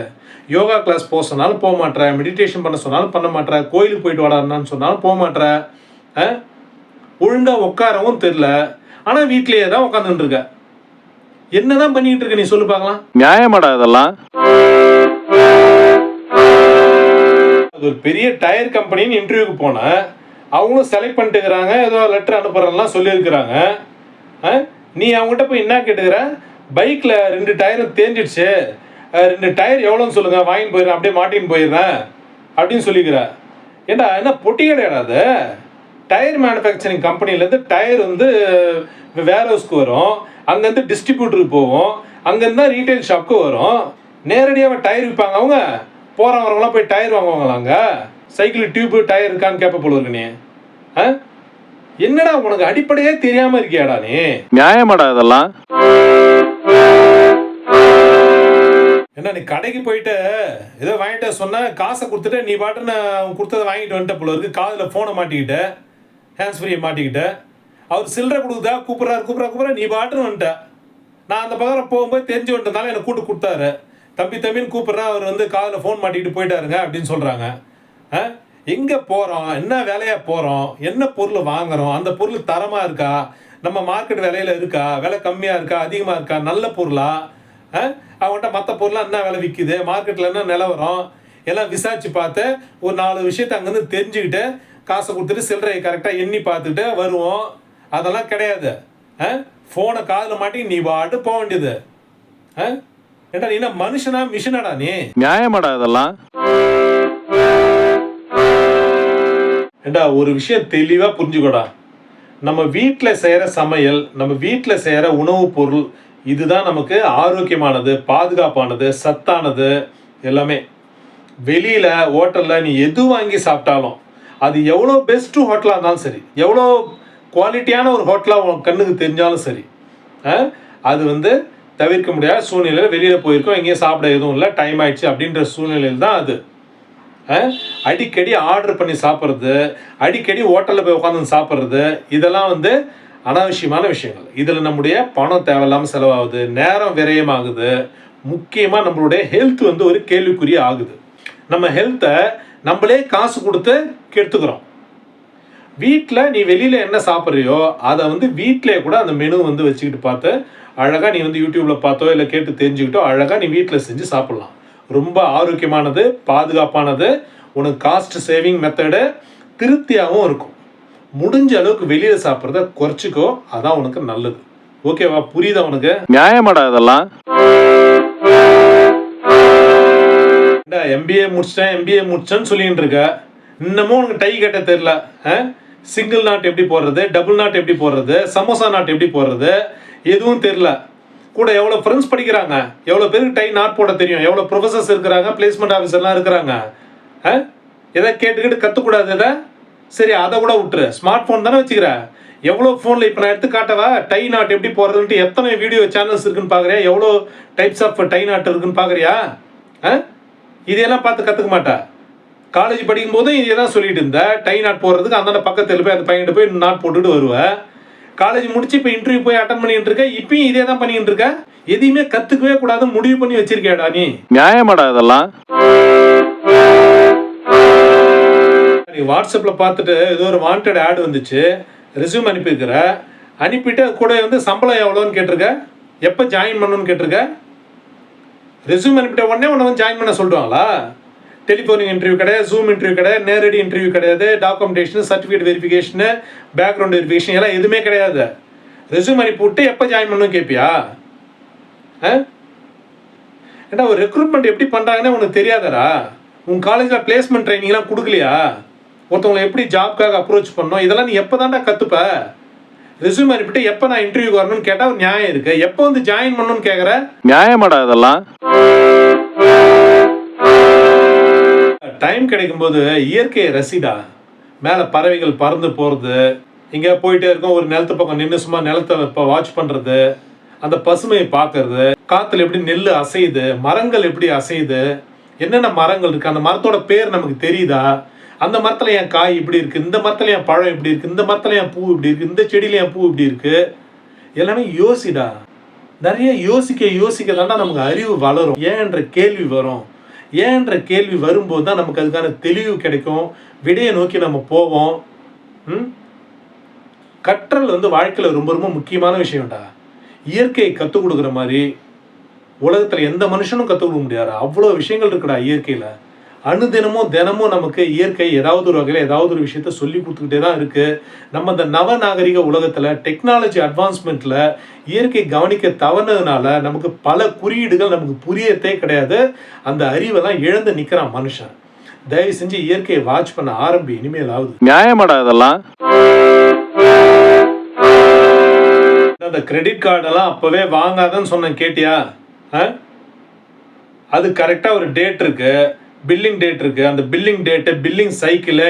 யோகா கிளாஸ் போக சொன்னாலும் போக மாட்டேற, மெடிடேஷன் பண்ண சொன்னாலும் பண்ண மாட்டேற, கோயிலுக்கு போயிட்டு வாடான்னு சொன்னாலும் போக மாட்டேற. ஒழுங்காக உட்காரவும் தெரில, ஆனால் வீட்டிலேயே தான் உட்காந்துட்டு இருக்க. என்னதான் பண்ணிட்டு இருக்க நீ சொல்லு பார்க்கலாம்? நியாயமாடா இதெல்லாம்? அது ஒரு பெரிய டயர் கம்பெனின்னு இன்டர்வியூக்கு போனேன். அவங்களும் செலக்ட் பண்ணிட்டுக்கிறாங்க, ஏதோ லெட்டர் அனுப்புறேன்லாம் சொல்லியிருக்கிறாங்க. நீ அவங்ககிட்ட போய் என்ன கேட்டுக்கிற, பைக்கில் 2 டயரும் தேஞ்சிடுச்சு, 2 டயர் எவ்வளோன்னு சொல்லுங்கள், வாங்கின்னு போயிடுறேன், அப்படியே மாட்டின்னு போயிடுறேன் அப்படின்னு சொல்லிக்கிற. ஏண்டா என்ன பொட்டி கிடையாது? அது டயர் மேனுஃபேக்சரிங் கம்பெனிலேருந்து டயர் வந்து வேர் ஹவுஸ்க்கு வரும், அங்கேருந்து டிஸ்ட்ரிபியூட்டருக்கு போகும், அங்கேருந்து தான் ரீட்டைல் ஷாப்புக்கு வரும். நேரடியாக டயர் விற்பாங்க அவங்க. போகிறவங்களாம் போய் டயர் வாங்குவாங்களாங்க. சைக்கிள் டியூப்பு டயர் இருக்கான்னு கேட்ப போல இருக்கு நீ. என்னடா உனக்கு அடிப்படையே தெரியாமல் இருக்கியாடா நீ? நியாயமாடா இதெல்லாம்? என்ன நீ கடைக்கு போயிட்டு ஏதோ வாங்கிட்ட சொன்ன, காசை கொடுத்துட்டு நீ பாட்டுன்னு அவன் கொடுத்ததை வாங்கிட்டு வந்துட்ட போல இருக்கு. காதில் ஃபோனை மாட்டிக்கிட்ட, ஹேண்ட்ஸ் ஃப்ரீயை மாட்டிக்கிட்ட. அவர் சில்லறை கொடுக்குதா, கூப்பிட்றா, நீ பாட்டுன்னு வந்துட்ட. நான் அந்த பக்கம் போகும்போது தெரிஞ்சு வந்துட்டனால என்னை கூட்டு கொடுத்தாரு. தம்பின்னு கூப்பிட்றேன், அவர் வந்து காதில் ஃபோன் மாட்டிக்கிட்டு போயிட்டாருங்க அப்படின்னு சொல்கிறாங்க. எங்கே போகிறோம், என்ன வேலையாக போகிறோம், என்ன பொருள் வாங்குகிறோம், அந்த பொருள் தரமாக இருக்கா, நம்ம மார்க்கெட் விலையில் இருக்கா, விலை கம்மியாக இருக்கா, அதிகமாக இருக்கா, நல்ல பொருளா, அவங்கள்ட்ட மற்ற பொருளாக என்ன விலை விற்கிது, மார்க்கெட்டில் என்ன நிலவரம் எல்லாம் விசாரித்து பார்த்து ஒரு 4 விஷயத்தை அங்கேருந்து தெரிஞ்சுக்கிட்டு காசை கொடுத்துட்டு சில்லறையை கரெக்டாக எண்ணி பார்த்துக்கிட்டு வருவோம். அதெல்லாம் கிடையாது. ஃபோனை காதில் மாட்டி நீ பாட்டு போக வேண்டியது. ஏண்டா நீ என்ன மனுஷனா மிஷினாடா நீ? நியாயமாடா இதெல்லாம்? ஏண்டா ஒரு விஷயம் தெளிவாக புரிஞ்சுக்கோடா. நம்ம வீட்டில் செய்கிற சமையல், நம்ம வீட்டில் செய்கிற உணவுப் பொருள், இதுதான் நமக்கு ஆரோக்கியமானது, பாதுகாப்பானது, சத்தானது எல்லாமே. வெளியில் ஹோட்டலில் நீ எது வாங்கி சாப்பிட்டாலும், அது எவ்வளோ பெஸ்ட்டு ஹோட்டலாக இருந்தாலும் சரி, எவ்வளோ குவாலிட்டியான ஒரு ஹோட்டலாக உன் கண்ணுக்கு தெரிஞ்சாலும் சரி, அது வந்து தவிர்க்க முடியாத சூழ்நிலையில் வெளியில் போயிருக்கோம், எங்கேயும் சாப்பிட எதுவும் இல்லை, டைம் ஆயிடுச்சு அப்படின்ற சூழ்நிலையில் தான் அது. அடிக்கடி ஆர்டர் பண்ணி சாப்பிட்றது, அடிக்கடி ஹோட்டலில் போய் உட்காந்து சாப்பிட்றது, இதெல்லாம் வந்து அனாவசியமான விஷயங்கள். இதில் நம்முடைய பணம் தேவையில்லாமல் செலவாகுது, நேரம் விரயமாகுது, முக்கியமாக நம்மளுடைய ஹெல்த் வந்து ஒரு கேள்விக்குறி ஆகுது. நம்ம ஹெல்த்தை நம்மளே காசு கொடுத்து கெடுத்துக்கிறோம். வீட்டில் நீ வெளியில் என்ன சாப்பிட்றியோ அதை வந்து வீட்டிலே கூட அந்த மெனு வந்து வச்சுக்கிட்டு பார்த்து அழகாக நீ வந்து யூடியூப்பில் பார்த்தோ இல்லை கேட்டு தெரிஞ்சுக்கிட்டோ அழகாக நீ வீட்டில் செஞ்சு சாப்பிட்லாம். ரொம்ப ஆரோக்கியமானது, பாதுகாப்பானது, உனக்கு காஸ்ட் சேவிங் மெத்தடு, திருப்தியாகவும் இருக்கும். முடிஞ்ச அளவுக்கு வெளியில் சாப்பிட்றத குறைச்சிக்கோ, அதான் உனக்கு நல்லது. ஓகேவா? புரியுதா உனக்கு? நியாயமாடா இதெல்லாம்? எம்பிஏ முடிச்சிட்டேன்னு சொல்லிட்டு இருக்க. இன்னமும் உனக்கு டை கட்ட தெரியல. சிங்கிள் நாட் எப்படி போடுறது, டபுள் நாட் எப்படி போடுறது, சமோசா நாட் எப்படி போடுறது, எதுவும் தெரியல. கூட எவ்வளோ ஃப்ரெண்ட்ஸ் படிக்கிறாங்க, எவ்வளோ பேருக்கு டை நாட் போட தெரியும், எவ்வளோ ப்ரொஃபஸர்ஸ் இருக்கிறாங்க, பிளேஸ்மெண்ட் ஆஃபீஸர்லாம் இருக்கிறாங்க. எதை கேட்டுக்கிட்டு கற்றுக்கூடாது எதை? சரி, அதை கூட விட்டுரு. ஸ்மார்ட் ஃபோன் தானே வச்சுக்கிற. எவ்வளோ ஃபோனில் இப்போ நான் எடுத்து காட்டவா டை நாட் எப்படி போடுறதுன்ட்டு எத்தனை வீடியோ சேனல்ஸ் இருக்குன்னு பார்க்குறியா? எவ்வளோ டைப்ஸ் ஆஃப் டை நாட் இருக்குன்னு பார்க்குறியா? இதையெல்லாம் பார்த்து கற்றுக்க மாட்டா. காலேஜ் படிக்கும் போதும் இதே தான் சொல்லிட்டு இருந்த. டை நாட் போடுறதுக்கு அந்த பக்கத்தில் போய் அந்த பையன்கிட்ட போய் நாட் போட்டுட்டு வருவேன். காலேஜ் முடிச்சு இப்போ இன்டர்வியூ போய் அட்டன் பண்ணிட்டு இருக்க. இப்பயும் இதே தான் பண்ணிட்டு இருக்க. எதையுமே கற்றுக்கவே கூடாதுன்னு முடிவு பண்ணி வச்சிருக்கேடா நீ. நியாயமாடா இதெல்லாம்? நீ வாட்ஸ்அப்பில் பார்த்துட்டு ஏதோ ஒரு வாண்டட் ஆட் வந்துச்சு, ரெஸ்யூம் அனுப்பியிருக்கிற. அனுப்பிட்டு அது கூட வந்து சம்பளம் எவ்வளோன்னு கேட்டிருக்க, எப்போ ஜாயின் பண்ணணும்னு கேட்டிருக்க. ரெஸ்யூம் அனுப்பிட்ட உடனே உன்னை வந்து ஜாயின் பண்ண சொல்லிடுவாங்களா? டெலிஃபோனிக் இன்டர்வியூ கிடையாது, ஜூம் இன்டர்வியூ கிடையாது, நேரடி இன்டர்வியூ கிடையாது, documentation, certificate verification, background verification எல்லாம் எதுவுமே கிடையாது. ரெஸ்யூம் அனுப்பி விட்டு எப்போ ஜாயின் பண்ணணும்னு கேட்பியா? ஏன்னா ஒரு ரெக்ரூட்மெண்ட் எப்படி பண்ணுறாங்கன்னு உனக்கு தெரியாதரா? உன் காலேஜில் பிளேஸ்மெண்ட் ட்ரைனிங்லாம் கொடுக்கலையா? ஒருத்தவங்களை எப்படி ஜாப்காக அப்ரோச் பண்ணணும், இதெல்லாம் நீ எப்போ தான்டா கற்றுப்ப? ரெஸ்யூம் அனுப்பிட்டு எப்போ நான் இன்டர்வியூக்கு வரணும்னு கேட்டால் ஒரு நியாயம் இருக்கு. எப்போ வந்து ஜாயின் பண்ணணும்னு கேட்குற? நியாயமாடா இதெல்லாம்? டைம் கிடைக்கும்போது இயற்கையை ரசிடா. மேலே பறவைகள் பறந்து போகிறது, இங்கே போயிட்டே இருக்கும், ஒரு நிலத்து பக்கம் நின்று சும்மா நிலத்தை இப்போ வாட்ச் பண்ணுறது, அந்த பசுமையை பார்க்கறது, காற்றுல எப்படி நெல் அசையுது, மரங்கள் எப்படி அசையுது, என்னென்ன மரங்கள் இருக்குது, அந்த மரத்தோட பேர் நமக்கு தெரியுதா, அந்த மரத்தில் என் காய் இப்படி இருக்குது, இந்த மரத்தில் என் பழம் இப்படி இருக்குது, இந்த மரத்தில் என் பூ இப்படி இருக்குது, இந்த செடியில் என் பூ இப்படி இருக்குது, எல்லாமே யோசிடா. நிறைய யோசிக்க தாண்டா நமக்கு அறிவு வளரும். ஏன்ற கேள்வி வரும். ஏன்ற கேள்வி வரும்போது தான் நமக்கு அதுக்கான தெளிவு கிடைக்கும். விடையை நோக்கி நம்ம போவோம். கற்றல் வந்து வாழ்க்கையில் ரொம்ப ரொம்ப முக்கியமான விஷயம்டா. இயற்கையை கற்றுக் கொடுக்குற மாதிரி உலகத்தில் எந்த மனுஷனும் கற்றுக் கொடுக்க முடியாது. அவ்வளோ விஷயங்கள் இருக்குடா இயற்கையில். தினமும் நமக்கு இயற்கை ஏதாவது ஒரு வகையில் ஏதாவது ஒரு விஷயத்த சொல்லி கொடுத்துக்கிட்டே தான் இருக்குது. நம்ம இந்த நவநாகரிக உலகத்தில் டெக்னாலஜி அட்வான்ஸ்மெண்ட்டில் இயற்கை கவனிக்க தவறினதுனால நமக்கு பல குறியீடுகள் நமக்கு புரியத்தே கிடையாது. அந்த அறிவெல்லாம் இழந்து நிற்கிறான் மனுஷன். தயவு செஞ்சு இயற்கையை வாட்ச் பண்ண ஆரம்பி. இனிமேல் ஆகுது. நியாயமாடா இதெல்லாம்? அந்த கிரெடிட் கார்டெல்லாம் அப்போவே வாங்காதன்னு சொன்னேன், கேட்டியா? அது கரெக்டாக ஒரு டேட் இருக்கு, பில்லிங் டேட் இருக்கு. அந்த பில்லிங் டேட்டு, பில்லிங் சைக்கிள்,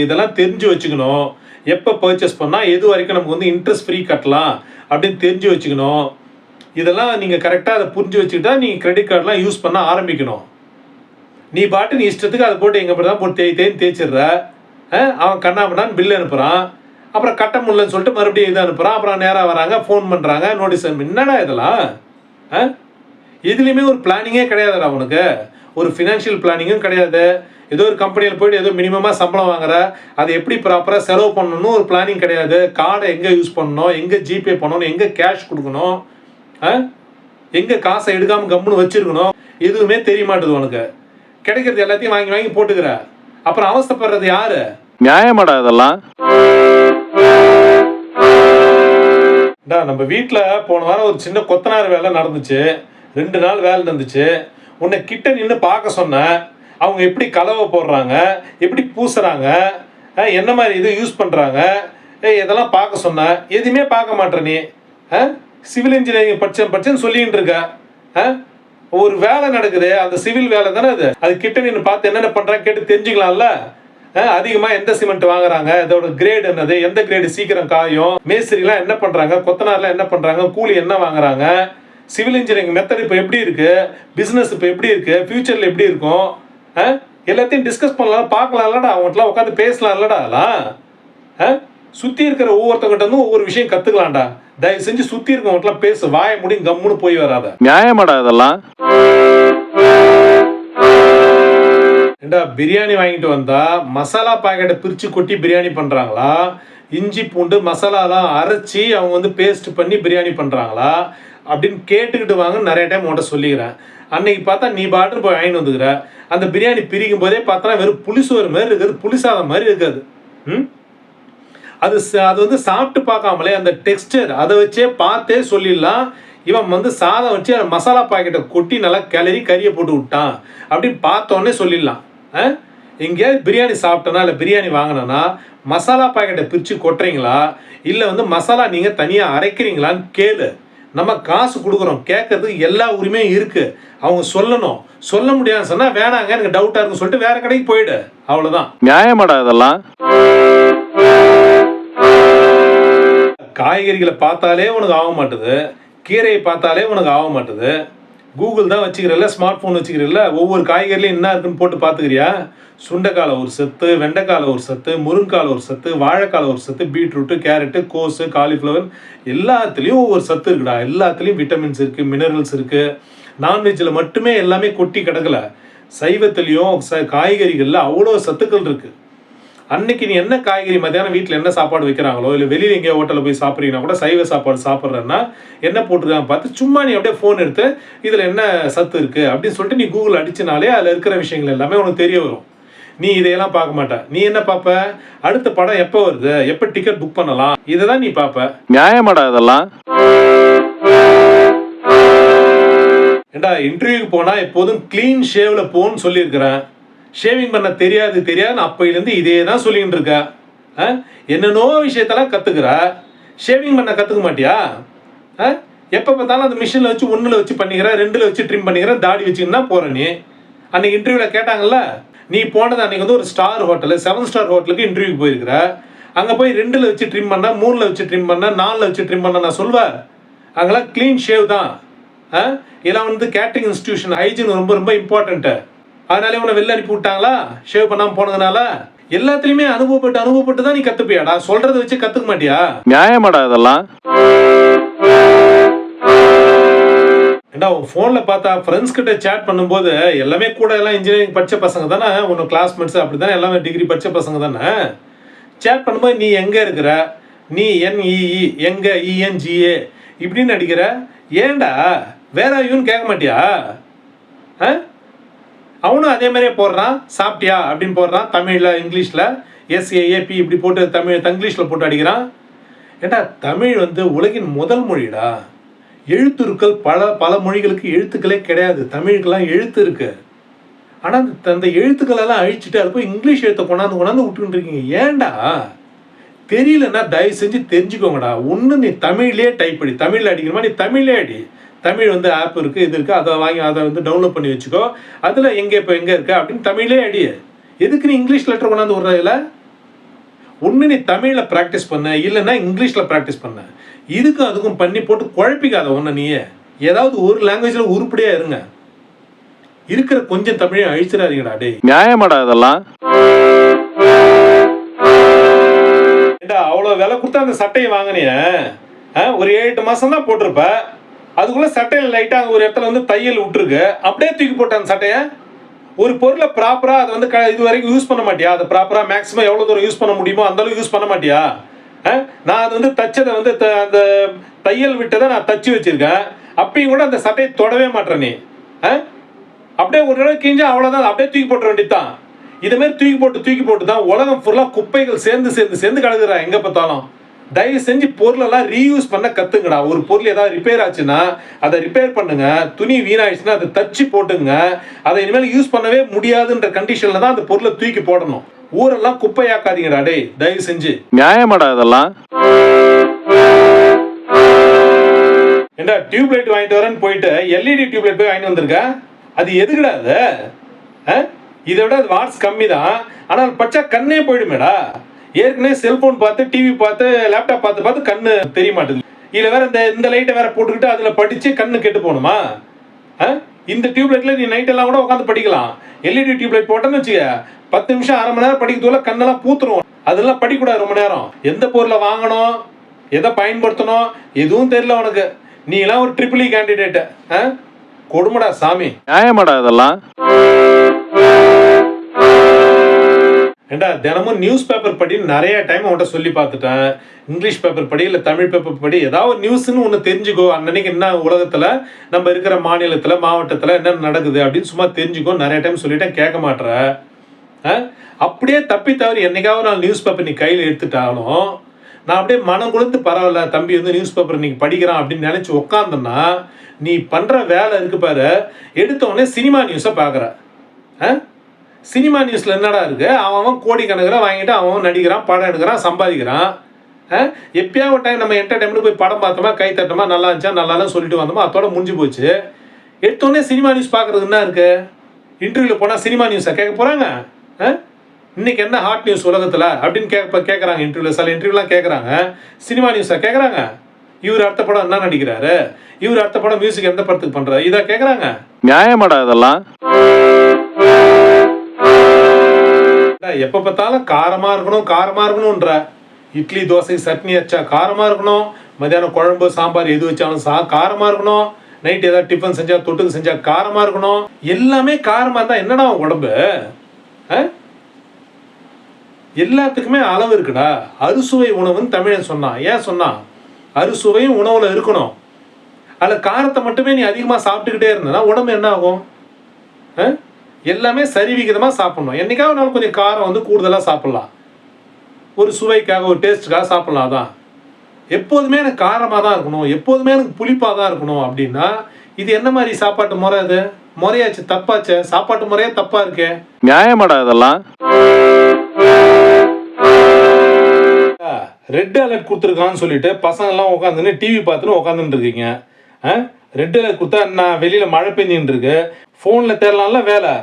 இதெல்லாம் தெரிஞ்சு வச்சுக்கணும். எப்போ பர்ச்சேஸ் பண்ணால் எது வரைக்கும் நமக்கு வந்து இன்ட்ரெஸ்ட் ஃப்ரீ கட்டலாம் அப்படின்னு தெரிஞ்சு வச்சுக்கணும். இதெல்லாம் நீங்கள் கரெக்டாக அதை புரிஞ்சு வச்சுக்கிட்டா நீங்கள் கிரெடிட் கார்டெலாம் யூஸ் பண்ண ஆரம்பிக்கணும். நீ பாட்டு நீ இஷ்டத்துக்கு அதை போட்டு எங்கே தான் போட்டு தேய்ச்சிடுற. அவன் கண்ணாமண்ணான்னு பில் அனுப்புகிறான், அப்புறம் கட்ட முடியலன்னு சொல்லிட்டு மறுபடியும் இதை அனுப்புகிறான், அப்புறம் நேராக வராங்க, ஃபோன் பண்ணுறாங்க, நோட்டீஸ் அனுப்பி. என்னடா இதெல்லாம்? இதுலேயுமே ஒரு பிளானிங்கே கிடையாதுடா உனக்கு. ஒரு ஃபினான்ஷியல் பிளானிங்கும் கிடையாது. ஏதோ ஒரு கம்பெனியில் போய்ட்டு ஏதோ மினிமமாக சம்பளம் வாங்குற, அதை எப்படி ப்ராப்பராக செலவு பண்ணணும்னு ஒரு பிளானிங் கிடையாது. கார்டை எங்கே யூஸ் பண்ணணும், எங்கே ஜிபே பண்ணணும், எங்கே கேஷ் கொடுக்கணும், எங்கே காசை எடுக்காமல் கம்முன்னு வச்சுருக்கணும், எதுவுமே தெரிய மாட்டுது உனக்கு. கிடைக்கிறது எல்லாத்தையும் வாங்கி வாங்கி போட்டுக்கிற. அப்புறம் அவஸ்தைப்படுறது யாரு? நியாயமாடா இதெல்லாம்? நம்ம வீட்டில் போன வாரம் ஒரு சின்ன கொத்தனார் வேலை நடந்துச்சு. 2 நாள் வேலை நடந்துச்சு. உன்னை கிட்ட நின்று பார்க்க சொன்னேன். அவங்க எப்படி கலவை போடுறாங்க, எப்படி பூசுறாங்க, என்ன மாதிரி இது யூஸ் பண்ணுறாங்க, இதெல்லாம் பார்க்க சொன்னேன். எதுவுமே பார்க்க மாட்டேற நீ. சிவில் இன்ஜினியரிங் படிச்சேன்னு சொல்லிகிட்டு இருக்க. ஒரு வேலை நடக்குது, அந்த சிவில் வேலை தானே அது. அது கிட்ட நின்று பார்த்து என்னென்ன பண்ணுறாங்க கேட்டு தெரிஞ்சுக்கலாம்ல. அதிகமாக எந்த சிமெண்ட் வாங்குறாங்க, இதோட கிரேட் என்னது, எந்த கிரேடு சீக்கிரம் காயும், மேஸ்திரிலாம் என்ன பண்ணுறாங்க, கொத்தனார்லாம் என்ன பண்ணுறாங்க, கூலி என்ன வாங்குறாங்க, சிவில் இன்ஜினியரிங் மெத்தட் இப்போ எப்படி இருக்குது, பிஸ்னஸ் இப்போ எப்படி இருக்குது, ஃப்யூச்சரில் எப்படி இருக்கும், எல்லாத்தையும் டிஸ்கஸ் பண்ணலாம், பார்க்கலாம்லடா. அவங்கள்ட்டலாம் உட்காந்து பேசலாம் இல்லடா. அதெல்லாம் சுற்றி இருக்கிற ஒவ்வொருத்தவங்கிட்ட இருந்தும் ஒவ்வொரு விஷயம் கற்றுக்கலாம்டா. தயவு செஞ்சு சுற்றி இருக்கவங்கள்ட்டலாம் பேசு. வாய முடியும் கம்முன்னு போய் வராத. நியாயமாடா இதெல்லாம்? ஏண்டா பிரியாணி வாங்கிட்டு வந்தா மசாலா பாக்கெட்டை பிரித்து கொட்டி பிரியாணி பண்ணுறாங்களா, இஞ்சி பூண்டு மசாலாலாம் அரைச்சி அவங்க வந்து பேஸ்ட் பண்ணி பிரியாணி பண்ணுறாங்களா அப்படின்னு கேட்டுக்கிட்டு வாங்கன்னு நிறைய டைம் உன்கிட்ட சொல்லிக்கிறேன். அன்னைக்கு பார்த்தா நீ பாட்டு போய் வாங்கிட்டு வந்துக்கிற. அந்த பிரியாணி பிரிக்கும் போதே பார்த்தா வெறும் புளிசோறு மாதிரி இருக்காது, புளிசாதம் மாதிரி இருக்காது. அது வந்து சாப்பிட்டு பார்க்காமலே அந்த டெக்ஸ்டர் அதை வச்சே பார்த்தே சொல்லிடலாம். இவன் வந்து சாதம் வச்சு அந்த மசாலா பாக்கெட்டை கொட்டி நல்லா கிளறி கறியை போட்டு விட்டான் அப்படின்னு பார்த்தோன்னே சொல்லிடலாம். எங்கேயாவது பிரியாணி சாப்பிட்டோன்னா இல்லை பிரியாணி வாங்கினோன்னா மசாலா பாக்கெட்டை பிரித்து கொட்டுறீங்களா இல்லை வந்து மசாலா நீங்கள் தனியாக அரைக்கிறீங்களான்னு கேளு. நம்ம காசு கொடுக்குறோம், கேட்கறதுக்கு எல்லா உரிமையும் இருக்குது. அவங்க சொல்லணும். சொல்ல முடியாதுன்னு சொன்னால் வேணாங்க எனக்கு டவுட்டாக இருக்குன்னு சொல்லிட்டு வேற கடைக்கு போயிடு. அவ்வளோதான். நியாயமாடா இதெல்லாம்? காய்கறிகளை பார்த்தாலே உனக்கு ஆக மாட்டுது, கீரையை பார்த்தாலே உனக்கு ஆக மாட்டுது. கூகுள் தான் வச்சுக்கிறல்ல, ஸ்மார்ட் ஃபோன் வச்சுக்கிறல்ல, ஒவ்வொரு காய்கறிலையும் என்ன இருக்குன்னு போட்டு பார்த்துக்கிறியா? சுண்டைக்கால ஒரு சத்து, வெண்டைக்கால ஒரு சத்து, முருங்கால ஒரு சத்து, வாழைக்கால ஒரு சத்து, பீட்ரூட்டு, கேரட்டு, கோஸு, காலிஃப்ளவர் எல்லாத்துலேயும் ஒவ்வொரு சத்து இருக்குடா. எல்லாத்துலேயும் விட்டமின்ஸ் இருக்குது, மினரல்ஸ் இருக்குது. நான்வெஜ்ஜில் மட்டுமே எல்லாமே கொட்டி கிடக்கல, சைவத்துலேயும் காய்கறிகளில் அவ்வளோ சத்துக்கள் இருக்குது. அன்னைக்கு நீ என்ன காய்கறி மத்தியானம் வீட்டில் என்ன சாப்பாடு வைக்கிறாங்களோ இல்லை வெளியில் எங்கேயோ ஹோட்டலில் போய் சாப்பிட்றீங்கன்னா கூட சைவ சாப்பாடு சாப்பிட்றேன்னா என்ன போட்டிருக்காங்க பார்த்து சும்மா நீ அப்படியே ஃபோன் எடுத்து இதில் என்ன சத்து இருக்குது அப்படின்னு சொல்லிட்டு நீ கூகுள் அடிச்சினாலே அதில் இருக்கிற விஷயங்கள் எல்லாமே உனக்கு தெரிய வரும். நீ இதையெல்லாம் பார்க்க மாட்ட. நீ என்ன பார்ப்ப? அடுத்த படம் எப்போ வருது, எப்போ டிக்கெட் புக் பண்ணலாம், இதை தான் நீ பார்ப்ப. நியாயமாடா இதெல்லாம்? ஏண்டா இன்டர்வியூக்கு போனால் எப்போதும் க்ளீன் ஷேவில் போன்னு சொல்லியிருக்கிறேன். ஷேவிங் பண்ண தெரியாதுன்னு அப்பையிலேருந்து இதே தான் சொல்லிகிட்டு இருக்க. என்னென்னோ விஷயத்தெல்லாம் கற்றுக்குற, ஷேவிங் பண்ண கற்றுக்க மாட்டியா? எப்போ பார்த்தாலும் அந்த மிஷினில் வச்சு 1 வச்சு பண்ணிக்கிற, 2 வச்சு ட்ரிம் பண்ணிக்கிற, தாடி வச்சுக்கின்னா போகிற நீ. அன்றைக்கி இன்டர்வியூவில் கேட்டாங்கல்ல, நீ போனது அன்றைக்கி வந்து ஒரு ஸ்டார் ஹோட்டலு, 7 ஸ்டார் ஹோட்டலுக்கு இன்டர்வியூக்கு போயிருக்கிற. அங்கே போய் 2 வச்சு ட்ரிம் பண்ண, 3 வச்சு ட்ரிம் பண்ண, 4 வச்சு ட்ரிம் பண்ண நான் சொல்வேன். அங்கெல்லாம் க்ளீன் ஷேவ் தான். இதெல்லாம் வந்து கேட்டரிங் இன்ஸ்டிடியூஷன் ஹைஜீன் ரொம்ப ரொம்ப இம்பார்ட்டண்ட்டு. அதனாலே உன்னை வெளில அனுப்பி விட்டாங்களா ஷேவ் பண்ணாமல் போனதுனால? எல்லாத்துலேயுமே அனுபவப்பட்டு தான் நீ கற்றுப்பியாடா. சொல்கிறத வச்சு கற்றுக்க மாட்டியா? நியாயமாடா இதெல்லாம்? ஏண்டா உன் ஃபோனில் பார்த்தா ஃப்ரெண்ட்ஸ் கிட்ட சேட் பண்ணும்போது எல்லாமே கூட எல்லாம் இன்ஜினியரிங் படித்த பசங்க தானே, உன்னோட கிளாஸ்மேட்ஸ் அப்படி தானே, எல்லாமே டிகிரி படித்த பசங்க தானே. சேட் பண்ணும்போது நீ எங்கே இருக்கிற, நீ NEE எங்கே, ENGA இப்படின்னு அடிக்கிற. ஏண்டா வேற யூன்னு கேட்க மாட்டியா? அவனும் அதே மாதிரியே போடுறான், சாப்பிட்டியா அப்படின்னு போடுறான், தமிழில் இங்கிலீஷில் SAAP இப்படி போட்டு தங்கிலீஷில் போட்டு அடிக்கிறான். ஏண்டா தமிழ் வந்து உலகின் முதல் மொழிடா. எழுத்துருக்கள் பல மொழிகளுக்கு எழுத்துக்களே கிடையாது, தமிழுக்கெல்லாம் எழுத்து இருக்கு. ஆனால் அந்த எழுத்துக்களெல்லாம் அழிச்சிட்டு அது போய் இங்கிலீஷ் எழுத்தை கொண்டாந்து விட்டுக்கிட்டு இருக்கீங்க. ஏண்டா தெரியலன்னா தயவு செஞ்சு தெரிஞ்சுக்கோங்கடா. ஒன்று நீ தமிழ்லேயே டைப் அடி, தமிழில் அடிக்கணுமா நீ தமிழ்லே அடி. தமிழ் வந்து ஆப் இருக்குது, இது இருக்குது, அதை வாங்கி அதை வந்து டவுன்லோட் பண்ணி வச்சுக்கோ. அதில் எங்கே இருக்கு அப்படின்னு தமிழ்லே அடி. எதுக்கு நீ இங்கிலீஷ் லெட்டர் கொண்டாந்து விட்றதில்ல? ஒன்று நீ தமிழில் ப்ராக்டிஸ் பண்ண, இல்லைன்னா இங்கிலீஷில் ப்ராக்டிஸ் பண்ண. இதுக்கும் அதுக்கும் பண்ணி போட்டு குழப்பிக்காத. ஒன்று நீயே ஏதாவது ஒரு லாங்குவேஜில் உருப்படியாக இருங்க. இருக்கிற கொஞ்சம் தமிழை அழிச்சிடாதீங்கடா. டே நியாயமாடா இதெல்லாம்? அவ்வளோ விலை கொடுத்தா அந்த சட்டையை வாங்கினிய ஒரு 7-8 மாதம் தான் போட்டிருப்ப. அதுக்குள்ளே சட்டையில் லைட்டாக ஒரு இடத்துல வந்து தையல் விட்டுருக்கு, அப்படியே தூக்கி போட்ட அந்த சட்டையை. ஒரு பொருளை ப்ராப்பராக அதை வந்து இது வரைக்கும் யூஸ் பண்ண மாட்டியா? அதை ப்ராப்பராக மேக்ஸிமம் எவ்வளோ தூரம் யூஸ் பண்ண முடியுமோ அந்தளவுக்கு யூஸ் பண்ண மாட்டியா? நான் அது வந்து தச்சதை வந்து அந்த தையல் விட்டதை நான் தச்சு வச்சுருக்கேன். அப்பயும் கூட அந்த சட்டையை தொடவே மாட்டேன் நீ. அப்படியே ஒரு இடம் கிஞ்சா அவ்வளோதான், அப்படியே தூக்கி போட்டுற வேண்டியதான். இதுமாரி தூக்கி போட்டு தான் உலகம் ஃபுல்லாக குப்பைகள் சேர்ந்து கிடக்குறா எங்கே பார்த்தாலும். தயவு செஞ்சு பொருளெல்லாம் ரீயூஸ் பண்ண கற்றுங்கடா. ஒரு பொருள் ஏதாவது ரிப்பேர் ஆச்சுன்னா அதை ரிப்பேர் பண்ணுங்க. துணி வீணாயிடுச்சுன்னா அதை தச்சு போட்டுங்க. அதை இனிமேல் யூஸ் பண்ணவே முடியாதுன்ற கண்டிஷனில் தான் அந்த பொருளை தூக்கி போடணும். ஊரெல்லாம் குப்பையாக்காதீங்கடா டே தயவு செஞ்சு. நியாயமாடா இதெல்லாம்? ஏண்டா டியூப்லைட் வாங்கிட்டு வரேன்னு போயிட்டு LED டியூப்லைட் போய் வாங்கிட்டு வந்திருக்க. அது எதுக்குடா அது? இதை விட அது வாட்ஸ் கம்மி தான், ஆனால் பச்சா கண்ணே போயிடுமேடா. ஏற்கனவே செல்போன் பார்த்து, டிவி பார்த்து, லேப்டாப் பார்த்து கண்ணு தெரிய மாட்டேது. இதில் வேற இந்த லைட்டை வேற போட்டுக்கிட்டு அதில் படித்து கண்ணு கெட்டு போகணுமா? இந்த டியூப்லைட்டில் நீ நைட்டெல்லாம் கூட உட்காந்து படிக்கலாம். LED டியூப்லைட் போட்டேன்னு வச்சுக்க, 10 நிமிஷம் 1/2 மணி நேரம் படிக்கிறதுக்குள்ள கண்ணெல்லாம் பூத்துரும். அதெல்லாம் படிக்கூடாது ரொம்ப நேரம். எந்த பொருளை வாங்கணும், எதை பயன்படுத்தணும் எதுவும் தெரியல உனக்கு. நீ எல்லாம் ஒரு EEE கேண்டிடேட்டு. கொடுமடா சாமி. நியாயமாடா இதெல்லாம்? ஏண்டா தினமும் நியூஸ் பேப்பர் படி நிறைய டைம் அவன்கிட்ட சொல்லி பார்த்துட்டேன். இங்கிலீஷ் பேப்பர் படி இல்லை தமிழ் பேப்பர் படி, ஏதாவது ஒரு நியூஸ்ன்னு ஒன்று தெரிஞ்சுக்கோ. அன்னைக்கு என்ன உலகத்தில் நம்ம இருக்கிற மாநிலத்தில் மாவட்டத்தில் என்ன நடக்குது அப்படின்னு சும்மா தெரிஞ்சுக்கோ. நிறைய டைம் சொல்லிட்டேன், கேட்க மாட்டேற. அப்படியே தப்பி தவறி என்னைக்காவது நான் நியூஸ் பேப்பர் நீ கையில் எடுத்துட்டாலும் நான் அப்படியே மனம் கொடுத்து பரவாயில்ல தம்பி வந்து நியூஸ் பேப்பர் இன்னைக்கு படிக்கிறான் அப்படின்னு நினச்சி உக்காந்தன்னா நீ பண்ணுற வேலை இருக்கு பாரு, எடுத்த உடனே சினிமா நியூஸை பார்க்குற. சினிமா நியூஸில் என்னடா இருக்குது, அவன் கோடிக்கணக்கில் வாங்கிட்டு அவன் நடிக்கிறான், படம் எடுக்கிறான், சம்பாதிக்கிறான். எப்பயாவது டைம் நம்ம என்டர்டைன்மெண்ட் போய் படம் பார்த்தோமா, கை தட்டோமா, நல்லா இருந்துச்சா நல்லாலும் சொல்லிட்டு வந்தோமா, அதோட முடிஞ்சு போச்சு. எடுத்தோடனே சினிமா நியூஸ் பார்க்குறதுக்கு என்ன இருக்குது? இன்டர்வியூவில் போனால் சினிமா நியூஸை கேட்க போகிறாங்க. இன்னைக்கு என்ன ஹாட் நியூஸ் உலகத்தில் அப்படின்னு கேட்குறாங்க. இன்டர்வியூவில் சில இன்டர்வியூலாம் கேட்குறாங்க, சினிமா நியூஸை கேட்குறாங்க. இவர் அடுத்த படம் என்ன நடிக்கிறாரு, இவர் அடுத்த படம் மியூசிக் எந்த படத்துக்கு பண்ணுறாரு, இதை கேட்குறாங்க. நியாயமாடா இதெல்லாம்? எப்போ பார்த்தாலும் காரமாக இருக்கணும் காரமாக இருக்கணும்ன்ற. இட்லி தோசை சட்னி வச்சா காரமாக இருக்கணும், மத்தியானம் குழம்பு சாம்பார் எது வச்சாலும் காரமாக இருக்கணும், நைட் ஏதாவது டிஃபன் செஞ்சால் தொட்டுக்கு செஞ்சால் காரமாக இருக்கணும். எல்லாமே காரமாக இருந்தால் என்னடா உடம்பு? எல்லாத்துக்குமே அளவு இருக்குடா. அறுசுவை உணவுன்னு தமிழன் சொன்னான். ஏன் சொன்னான்? அறுசுவையும் உணவில் இருக்கணும். அதில் காரத்தை மட்டுமே நீ அதிகமாக சாப்பிட்டுக்கிட்டே இருந்தனா உடம்பு என்ன ஆகும்? எல்லாமே சரிவிகிதமாக சாப்பிட்ணும். என்றைக்காவது நாள் கொஞ்சம் காரம் வந்து கூடுதலாக சாப்பிட்லாம், ஒரு சுவைக்காக ஒரு டேஸ்ட்டுக்காக சாப்பிட்லாம். தான் எப்போதுமே எனக்கு காரமாக தான் இருக்கணும், எப்போதுமே எனக்கு புளிப்பாக தான் இருக்கணும் அப்படின்னா இது என்ன மாதிரி சாப்பாட்டு முறை? அது முறையாச்சு, தப்பாச்சு. சாப்பாட்டு முறையே தப்பா இருக்கே. நியாயமாடா இதெல்லாம்? ரெட் அலர்ட் கொடுத்துருக்கான்னு சொல்லிட்டு பசங்கள்லாம் உட்காந்துன்னு டிவி பார்த்துன்னு உட்காந்துட்டு இருக்கீங்க. ரெட் அலர்ட் கொடுத்தா நான் வெளியில் மழை பெஞ்சின்னு இருக்கு, ஃபோனில் தேடலாம்ல வேலை.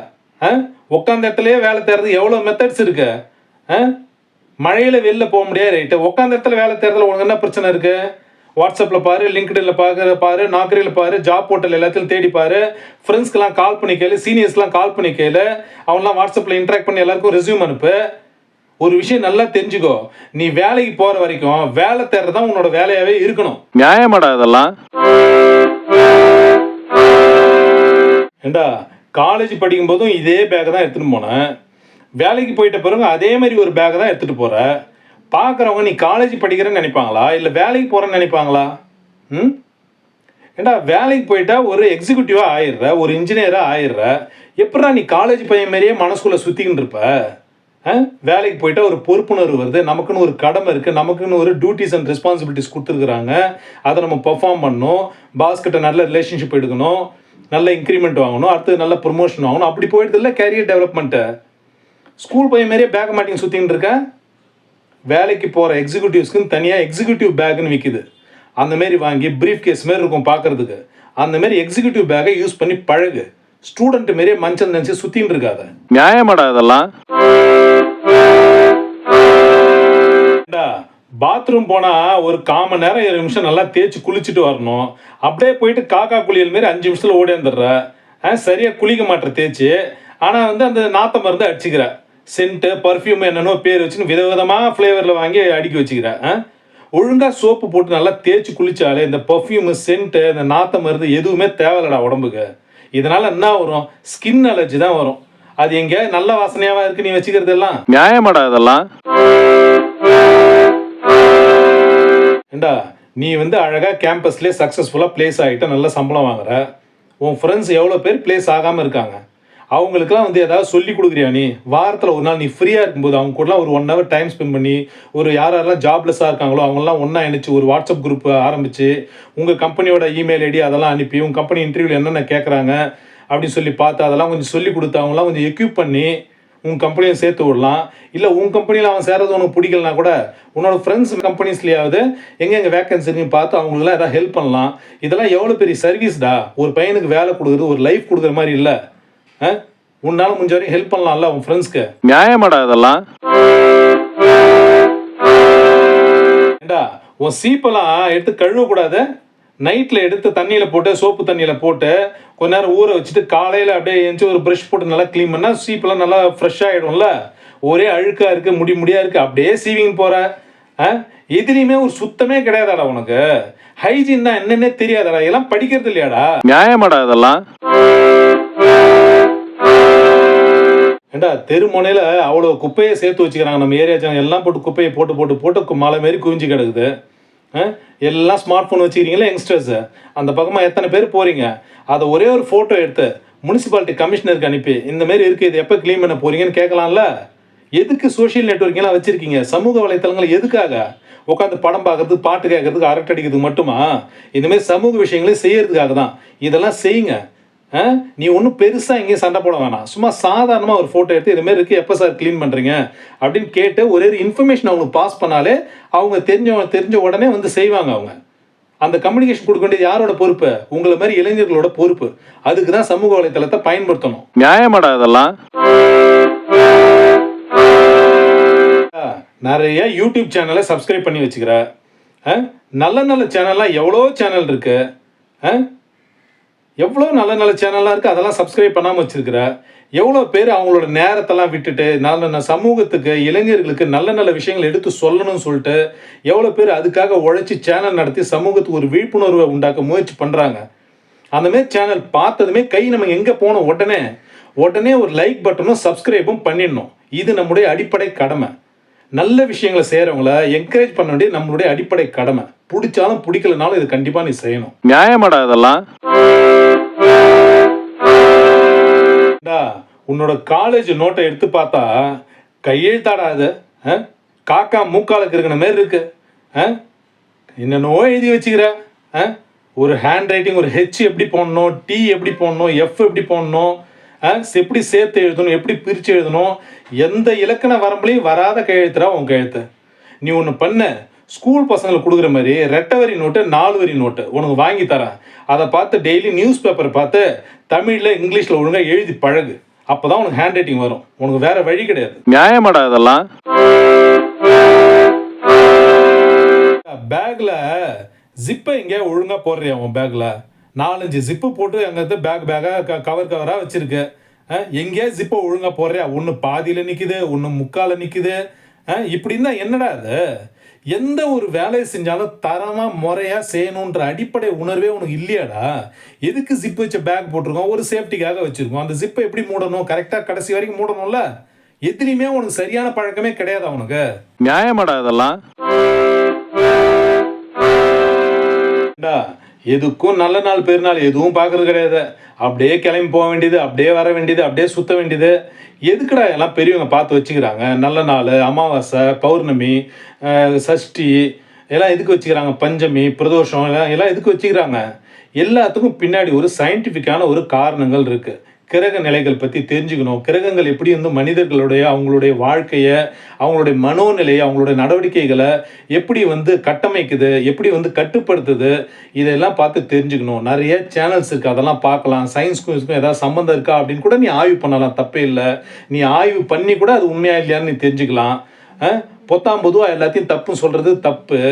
உட்காந்த இடத்துலையே வேலை தேடுறது எவ்வளோ மெத்தட்ஸ் இருக்கு. மழையில் வெளில போக முடியாது, ரைட்டு. உட்காந்த இடத்துல வேலை தேடுறதுல உனக்கு என்ன பிரச்சனை இருக்கு? வாட்ஸ்அப்பில் பாரு, லிங்க்டின்ல பாரு, நாக்கரியில் பாரு, ஜாப் போர்ட்டல் எல்லாத்தையும் தேடி பாரு, ஃப்ரெண்ட்ஸ்க்கெலாம் கால் பண்ணி கேளு, சீனியர்ஸ்லாம் கால் பண்ணி கேளு, அவன்லாம் வாட்ஸ்அப்பில் இன்ட்ராக்ட் பண்ணி எல்லாருக்கும் ரெஸ்யூம் அனுப்பு. ஒரு விஷயம் நல்லா தெரிஞ்சுக்கோ, நீ வேலைக்கு போகிற வரைக்கும் வேலை தேடுறது தான் உன்னோட வேலையாகவே இருக்கணும். நியாயமாடா இதெல்லாம்? ஏண்டா காலேஜ் படிக்கும் போதும் இதே பேக்கை தான் எடுத்துகிட்டு போனேன், வேலைக்கு போயிட்ட பிறகு அதே மாதிரி ஒரு பேக்கை தான் எடுத்துகிட்டு போகிற. பார்க்குறவங்க நீ காலேஜ் படிக்கிறேன்னு நினைப்பாங்களா இல்லை வேலைக்கு போகிறேன்னு நினைப்பாங்களா? ஏண்டா வேலைக்கு போயிட்டா ஒரு எக்ஸிக்யூட்டிவாக ஆயிடுற, ஒரு இன்ஜினியராக ஆயிடுற. எப்படா நீ காலேஜ் பையன் மாதிரியே மனசுக்குள்ளே சுற்றிக்கிட்டு இருப்ப? வேலைக்கு போயிட்டா ஒரு பொறுப்புணர்வு வருது, நமக்குன்னு ஒரு கடமை இருக்குது, நமக்குன்னு ஒரு டியூட்டிஸ் அண்ட் ரெஸ்பான்சிபிலிட்டிஸ் கொடுத்துருக்குறாங்க, அதை நம்ம பெர்ஃபார்ம் பண்ணணும், பாஸ்கிட்ட நல்ல ரிலேஷன்ஷிப் எடுக்கணும், நல்ல இன்க்ரிமெண்ட் வாங்கணும், அடுத்து நல்ல ப்ரொமோஷன் வாங்கணும். அப்படி போயிட்டு இல்லை கேரியர் டெவலப்மெண்ட்டு. ஸ்கூல் பையன் மாதிரியே பேக் மாட்டின்னு சுற்றின்னு இருக்க. வேலைக்கு போகிற எக்ஸிக்யூட்டிவ்ஸ்க்குன்னு தனியாக எக்ஸிக்யூட்டிவ் பேக்குன்னு விற்கிது. அந்தமாரி வாங்கி ப்ரீஃப் கேஸ் மாரி இருக்கும் பார்க்குறதுக்கு, அந்தமாரி எக்ஸிக்யூட்டிவ் பேக்கை யூஸ் பண்ணி பழகு. ஸ்டூடெண்ட் மாரியே மஞ்சள் நினச்சி சுற்றின்னு இருக்காத. நியாயமாடா இதெல்லாம்? பாத்ரூம் போனால் ஒரு 1/4 மணி நேரம் 7 நிமிஷம் நல்லா தேய்ச்சி குளிச்சுட்டு வரணும். அப்படியே போயிட்டு காக்கா குளியல் மாரி 5 நிமிஷத்தில் ஓடியாந்துடுற. சரியாக குளிக்க மாட்டேற தேய்ச்சி, ஆனால் வந்து அந்த நாத்த மருந்து அடிச்சுக்கிற, சென்ட்டு பர்ஃப்யூம் என்னென்னோ பேர் வச்சுன்னு விதவிதமாக ஃப்ளேவரில் வாங்கி அடுக்கி வச்சுக்கிற. ஒழுங்காக சோப்பு போட்டு நல்லா தேய்ச்சி குளிச்சாலே இந்த பர்ஃப்யூமு, சென்ட்டு, இந்த நாத்த மருந்து எதுவுமே தேவையில்லடா உடம்புக்கு. இதனால் என்ன வரும்? ஸ்கின் அலர்ஜி தான் வரும். அது எங்கே நல்ல வாசனையாவா இருக்கு நீ வச்சுக்கிறது எல்லாம்? நியாயமாடா இதெல்லாம்? ஏண்டா நீ வந்து அழகாக கேம்பஸ்லேயே சக்ஸஸ்ஃபுல்லாக ப்ளேஸ் ஆகிட்ட, நல்ல சம்பளம் வாங்குற. உன் ஃப்ரெண்ட்ஸ் எவ்வளோ பேர் ப்ளேஸ் ஆகாமல் இருக்காங்க. அவங்களுக்குலாம் வந்து ஏதாவது சொல்லி கொடுக்குறியா? நீ வாரத்தில் ஒரு நாள் நீ ஃப்ரீயாக இருக்கும்போது அவங்க கூடலாம் ஒரு 1 hour டைம் ஸ்பெண்ட் பண்ணி, ஒரு யாரெல்லாம் ஜாப்லெஸ்ஸாக இருக்காங்களோ அவங்களாம் ஒன்றா இணைச்சி ஒரு வாட்ஸ்அப் குரூப் ஆரம்பித்து உங்கள் கம்பெனியோட இமெயில் ஐடி அதெல்லாம் அனுப்பி உங்கள் கம்பெனி இன்டர்வியூவில் என்னென்ன கேட்குறாங்க அப்படின்னு சொல்லி பார்த்து அதெல்லாம் கொஞ்சம் சொல்லி கொடுத்து அவங்களாம் கொஞ்சம் எக்யூப் பண்ணி உங்கள் கம்பெனியை சேர்த்து விடலாம். இல்லை உங்கள் கம்பெனியில் அவன் சேரது உனக்கு பிடிக்கலனா கூட உன்னோட ஃப்ரெண்ட்ஸ் கம்பெனிஸ்லேயாவது எங்கெங்கே வேக்கன்சி இருக்குன்னு பார்த்து அவங்களுக்குலாம் எதாவது ஹெல்ப் பண்ணலாம். இதெல்லாம் எவ்வளோ பெரிய சர்வீஸ்டா. ஒரு பையனுக்கு வேலை கொடுக்குறது ஒரு லைஃப் கொடுக்குற மாதிரி இல்லை. உன்னால முடிஞ்ச வரைக்கும் ஹெல்ப் பண்ணலாம்ல உன் ஃப்ரெண்ட்ஸ்க்கு. நியாயமாடா இதெல்லாம்? ஏண்டா உன் சீப்பெல்லாம் எடுத்து கழுவக்கூடாது. நைட்டில் எடுத்து தண்ணியில் போட்டு சோப்பு தண்ணியில் போட்டு கொஞ்ச நேரம் ஊற வச்சுட்டு காலையில் அப்படியே எழுந்துச்சி ஒரு ப்ரஷ் போட்டு நல்லா க்ளீன் பண்ணால் சீப்பெல்லாம் நல்லா ஃப்ரெஷ் ஆகிடும்ல. ஒரே அழுக்காக இருக்குது, முடியாக இருக்குது, அப்படியே சீவிங் போகிற. எதுலேயுமே ஒரு சுத்தமே கிடையாதாடா உனக்கு. ஹைஜீன் தான் என்னன்னே தெரியாதாடா. இதெல்லாம் படிக்கிறது இல்லையாடா? நியாயமாடா இதெல்லாம்? ஏண்டா தெருமுனையில் அவ்வளோ குப்பையை சேர்த்து வச்சுக்கிறாங்க நம்ம ஏரியா ஜனம் எல்லாம். போட்டு குப்பையை போட்டு போட்டு போட்டு மலை மாரி குவிஞ்சு கிடக்குது. எல்லாம் ஸ்மார்ட் ஃபோன் வச்சுக்கிறீங்களா யங்ஸ்டர்ஸு? அந்த பக்கமாக எத்தனை பேர் போகிறீங்க? அதை ஒரே ஒரு ஃபோட்டோ எடுத்து முனிசிபாலிட்டி கமிஷனருக்கு அனுப்பி இந்தமாரி இருக்குது, இது எப்போ க்ளீன் பண்ண போகிறீங்கன்னு கேட்கலாம்ல. எதுக்கு சோஷியல் நெட்வொர்க்கிங்லாம் வச்சுருக்கீங்க? சமூக வலைத்தளங்கள் எதுக்காக? உட்காந்து படம் பார்க்கறது, பாட்டு கேட்கறதுக்கு, அரட்டை அடிக்கிறதுக்கு மட்டுமா? இந்தமாரி சமூக விஷயங்களையும் செய்யறதுக்காக தான். இதெல்லாம் செய்யுங்க. நீ ஒன்றும் பெருசாக எங்கேயும் சண்டை போட வேணாம். சும்மா சாதாரணமாக ஒரு ஃபோட்டோ எடுத்து இதுமாரி இருக்குது, எப்போ சார் க்ளீன் பண்ணுறீங்க அப்படின்னு கேட்டு ஒரே ஒரு இன்ஃபர்மேஷன் அவங்களுக்கு பாஸ் பண்ணாலே அவங்க தெரிஞ்ச உடனே வந்து செய்வாங்க அவங்க. அந்த கம்யூனிகேஷன் கொடுக்க வேண்டியது யாரோட பொறுப்பு? உங்களை மாதிரி இளைஞர்களோட பொறுப்பு. அதுக்கு தான் சமூக வலைத்தளத்தை பயன்படுத்தணும். நியாயமாடா இதெல்லாம்? நிறைய யூடியூப் சேனலை சப்ஸ்கிரைப் பண்ணி வச்சுக்கிற. நல்ல நல்ல சேனல்லாம் எவ்வளோ சேனல் இருக்கு. எவ்வளோ நல்ல நல்ல சேனல்லாம் இருக்குது, அதெல்லாம் சப்ஸ்கிரைப் பண்ணாமல் வச்சுருக்கிற. எவ்வளோ பேர் அவங்களோட நேரத்தெல்லாம் விட்டுட்டு நல்ல சமூகத்துக்கு, இளைஞர்களுக்கு நல்ல நல்ல விஷயங்கள் எடுத்து சொல்லணும்னு சொல்லிட்டு எவ்வளோ பேர் அதுக்காக உழைச்சி சேனல் நடத்தி சமூகத்துக்கு ஒரு விழிப்புணர்வை உண்டாக்க முயற்சி பண்ணுறாங்க. அந்தமாரி சேனல் பார்த்ததுமே கை நம்ம எங்கே போனோம் உடனே ஒரு லைக் பட்டனும் சப்ஸ்கிரைபும் பண்ணிடணும். இது நம்முடைய அடிப்படை கடமை. நல்ல விஷயங்களை செய்கிறவங்கள என்கரேஜ் பண்ண வேண்டியது நம்மளுடைய அடிப்படை கடமை. பிடிச்சாலும் பிடிக்கலனாலும் இது கண்டிப்பாக நீ செய்யணும். நியாயமாடா இதெல்லாம்? உன்னோட காலேஜ் நோட்டை எடுத்து பார்த்தா கையெழுத்தாடா அது. காக்கா மூக்காலுக்கு இருக்கிற மாதிரி இருக்கு. என்னென்னோ எழுதி வச்சுக்கிற. ஒரு ஹேண்ட் ரைட்டிங், ஒரு ஹெச் எப்படி போடணும், டி எப்படி போடணும், எஃப் எப்படி போடணும், எப்படி சேர்த்து எழுதணும், எப்படி பிரித்து எழுதணும், எந்த இலக்கண வரம்புலையும் வராத கையெழுத்துறா உன் கையெழுத்து. நீ ஒன்று பண்ண, ஸ்கூல் பசங்களுக்கு கொடுக்குற மாதிரி 2 வரி நோட்டு 4 வரி நோட்டு உனக்கு வாங்கி தரேன். அதை பார்த்து டெய்லி நியூஸ் பேப்பர் பார்த்து தமிழில் இங்கிலீஷில் ஒழுங்காக எழுதி பழகு. அப்போ தான் உனக்கு ஹேண்ட் ரைட்டிங் வரும். உனக்கு வேற வழி கிடையாது. நியாயமாடா இதெல்லாம்? பேக்கில் ஜிப்பை எங்கேயா ஒழுங்காக போடுறியா? உன் பேக்கில் 4-5 ஜிப்பு போட்டு அங்கே பேக்காக கவராக வச்சுருக்கு. எங்கேயா ஜிப்பை ஒழுங்காக போடுறியா? ஒன்று பாதியில் நிற்குது, ஒன்று முக்கால நிற்குது. இப்படி இருந்தால் என்னடா அது? எந்த ஒரு வேலையை செஞ்சாலும் தரமாக முறையாக செய்யணுன்ற அடிப்படை உணர்வே உனக்கு இல்லையாடா? எதுக்கு ஜிப் வச்ச பேக் போட்டிருக்கோம்? ஒரு சேஃப்டிக்காக வச்சுருக்கோம். அந்த ஜிப்பை எப்படி மூடணும், கரெக்டாக கடைசி வரைக்கும் மூடணும்ல. எதுலையுமே உனக்கு சரியான பழக்கமே கிடையாது அவனுக்கு. நியாயமாடா இதெல்லாம்? எதுக்கும் நல்ல நாள் பெருநாள் எதுவும் பார்க்கறது கிடையாது. அப்படியே கிளம்பி போக வேண்டியது, அப்படியே வர வேண்டியது, அப்படியே சுற்ற வேண்டியது. எதுக்குடா எல்லாம் பெரியவங்க பார்த்து வச்சுக்கிறாங்க? நல்ல நாள், அமாவாசை, பௌர்ணமி, சஷ்டி எல்லாம் எதுக்கு வச்சுக்கிறாங்க? பஞ்சமி, பிரதோஷம் எல்லாம் எதுக்கு வச்சுக்கிறாங்க? எல்லாத்துக்கும் பின்னாடி ஒரு சயின்டிஃபிக்கான ஒரு காரணங்கள் இருக்குது. கிரக நிலைகள் பற்றி தெரிஞ்சுக்கணும். கிரகங்கள் எப்படி வந்து மனிதர்களுடைய அவங்களுடைய வாழ்க்கையை, அவங்களுடைய மனோநிலையை, அவங்களுடைய நடவடிக்கைகளை எப்படி வந்து கட்டமைக்குது, எப்படி வந்து கட்டுப்படுத்துது, இதெல்லாம் பார்த்து தெரிஞ்சுக்கணும். நிறைய சேனல்ஸ் இருக்குது, அதெல்லாம் பார்க்கலாம். சயின்ஸ்க்கும் ஏதாவது சம்மந்தம் இருக்கா அப்படின்னு கூட நீ ஆய்வு பண்ணலாம், தப்பே இல்லை. நீ ஆய்வு பண்ணி கூட அது உண்மையா இல்லையான்னு நீ தெரிஞ்சுக்கலாம். பொத்தாம்பொதுவாக எல்லாத்தையும் தப்புன்னு சொல்கிறது தப்பு.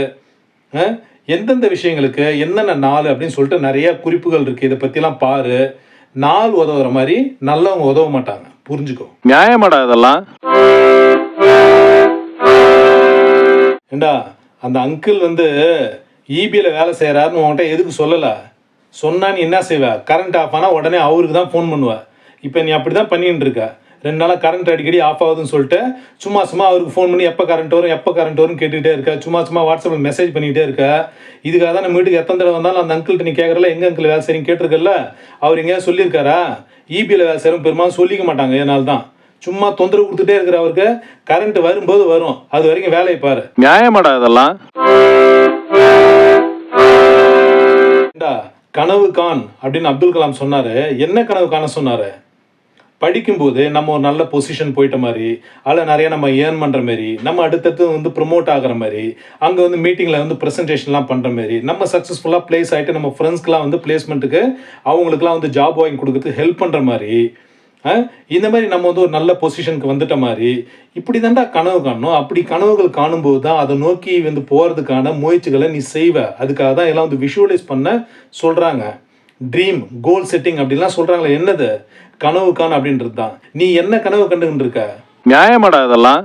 எந்தெந்த விஷயங்களுக்கு என்னென்ன நாள் அப்படின்னு சொல்லிட்டு நிறைய குறிப்புகள் இருக்குது. இதை பற்றிலாம் பாரு. நாள் உதவுற மாதிரி நல்லவங்க உதவ மாட்டாங்க, புரிஞ்சுக்கோ. நியாயமாடா இதெல்லாம்? ஏண்டா அந்த அங்கிள் வந்து இபியில் வேலை செய்கிறாருன்னு உங்கள்கிட்ட எதுக்கு சொல்லலை? சொன்னா நீ என்ன செய்வ? கரண்ட் ஆஃப் ஆனால் உடனே அவருக்கு தான் ஃபோன் பண்ணுவ. இப்போ நீ அப்படி தான் பண்ணிட்டு இருக்க. 2 நாளாக கரண்ட் அடிக்கடி ஆஃப் ஆகுதுன்னு சொல்லிட்டு சும்மா அவருக்கு ஃபோன் பண்ணி எப்போ கரண்ட் வரும் கேட்டுக்கிட்டே இருக்க. சும்மா வாட்ஸ்அப்பில் மெசேஜ் பண்ணிக்கிட்டே இருக்க. இதுக்காக தான் நம்ம வீட்டுக்கு எத்தனை தடவை வந்தாலும் அந்த அங்கிள்கிட்ட நீ கேட்குறல, எங்கே அங்கிள் வேலை செய்றீங்க கேட்டிருக்கல. அவர் எங்கேயாவது சொல்லியிருக்காரா? இபியில் வேலை செய்கிறோம் பெரும்பாலும் சொல்லிக்க மாட்டாங்க. இதனால தான் சும்மா தொந்தரவு கொடுத்துட்டே இருக்கிற அவருக்கு. கரண்ட் வரும்போது வரும், அது வரைக்கும் வேலையை பாரு. நியாயமாடா இதெல்லாம்? கனவு கான் அப்படின்னு அப்துல் கலாம் சொன்னாரு. என்ன கனவு காண சொன்னாரு? படிக்கும்போது நம்ம ஒரு நல்ல பொசிஷன் போயிட்ட மாதிரி, அதில் நிறைய நம்ம ஏர்ன் பண்ணுற மாதிரி, நம்ம அடுத்தடுத்து வந்து ப்ரொமோட் ஆகிற மாதிரி, அங்கே வந்து மீட்டிங்கில் வந்து ப்ரெசன்டேஷன்லாம் பண்ணுற மாதிரி, நம்ம சக்ஸஸ்ஃபுல்லாக ப்ளேஸ் ஆகிட்டு நம்ம ஃப்ரெண்ட்ஸ்க்கெலாம் வந்து பிளேஸ்மெண்ட்டுக்கு அவங்களுக்குலாம் வந்து ஜாப் வாங்கி கொடுக்கறதுக்கு ஹெல்ப் பண்ணுற மாதிரி, இந்த மாதிரி நம்ம வந்து ஒரு நல்ல பொசிஷனுக்கு வந்துட்ட மாதிரி இப்படி தான்டா கனவு காணணும். அப்படி கனவுகள் காணும்போது தான் அதை நோக்கி வந்து போகிறதுக்கான முயற்சிகளை நீ செய்வ. அதுக்காக தான் எல்லாம் வந்து விஷுவலைஸ் பண்ண சொல்கிறாங்க. ட்ரீம், கோல் செட்டிங் அப்படின்லாம் சொல்கிறாங்களே, என்னது? கனவு காண அப்படின்றது தான். நீ என்ன கனவு கண்டுகிட்டு இருக்க? நியாயமாடா இதெல்லாம்?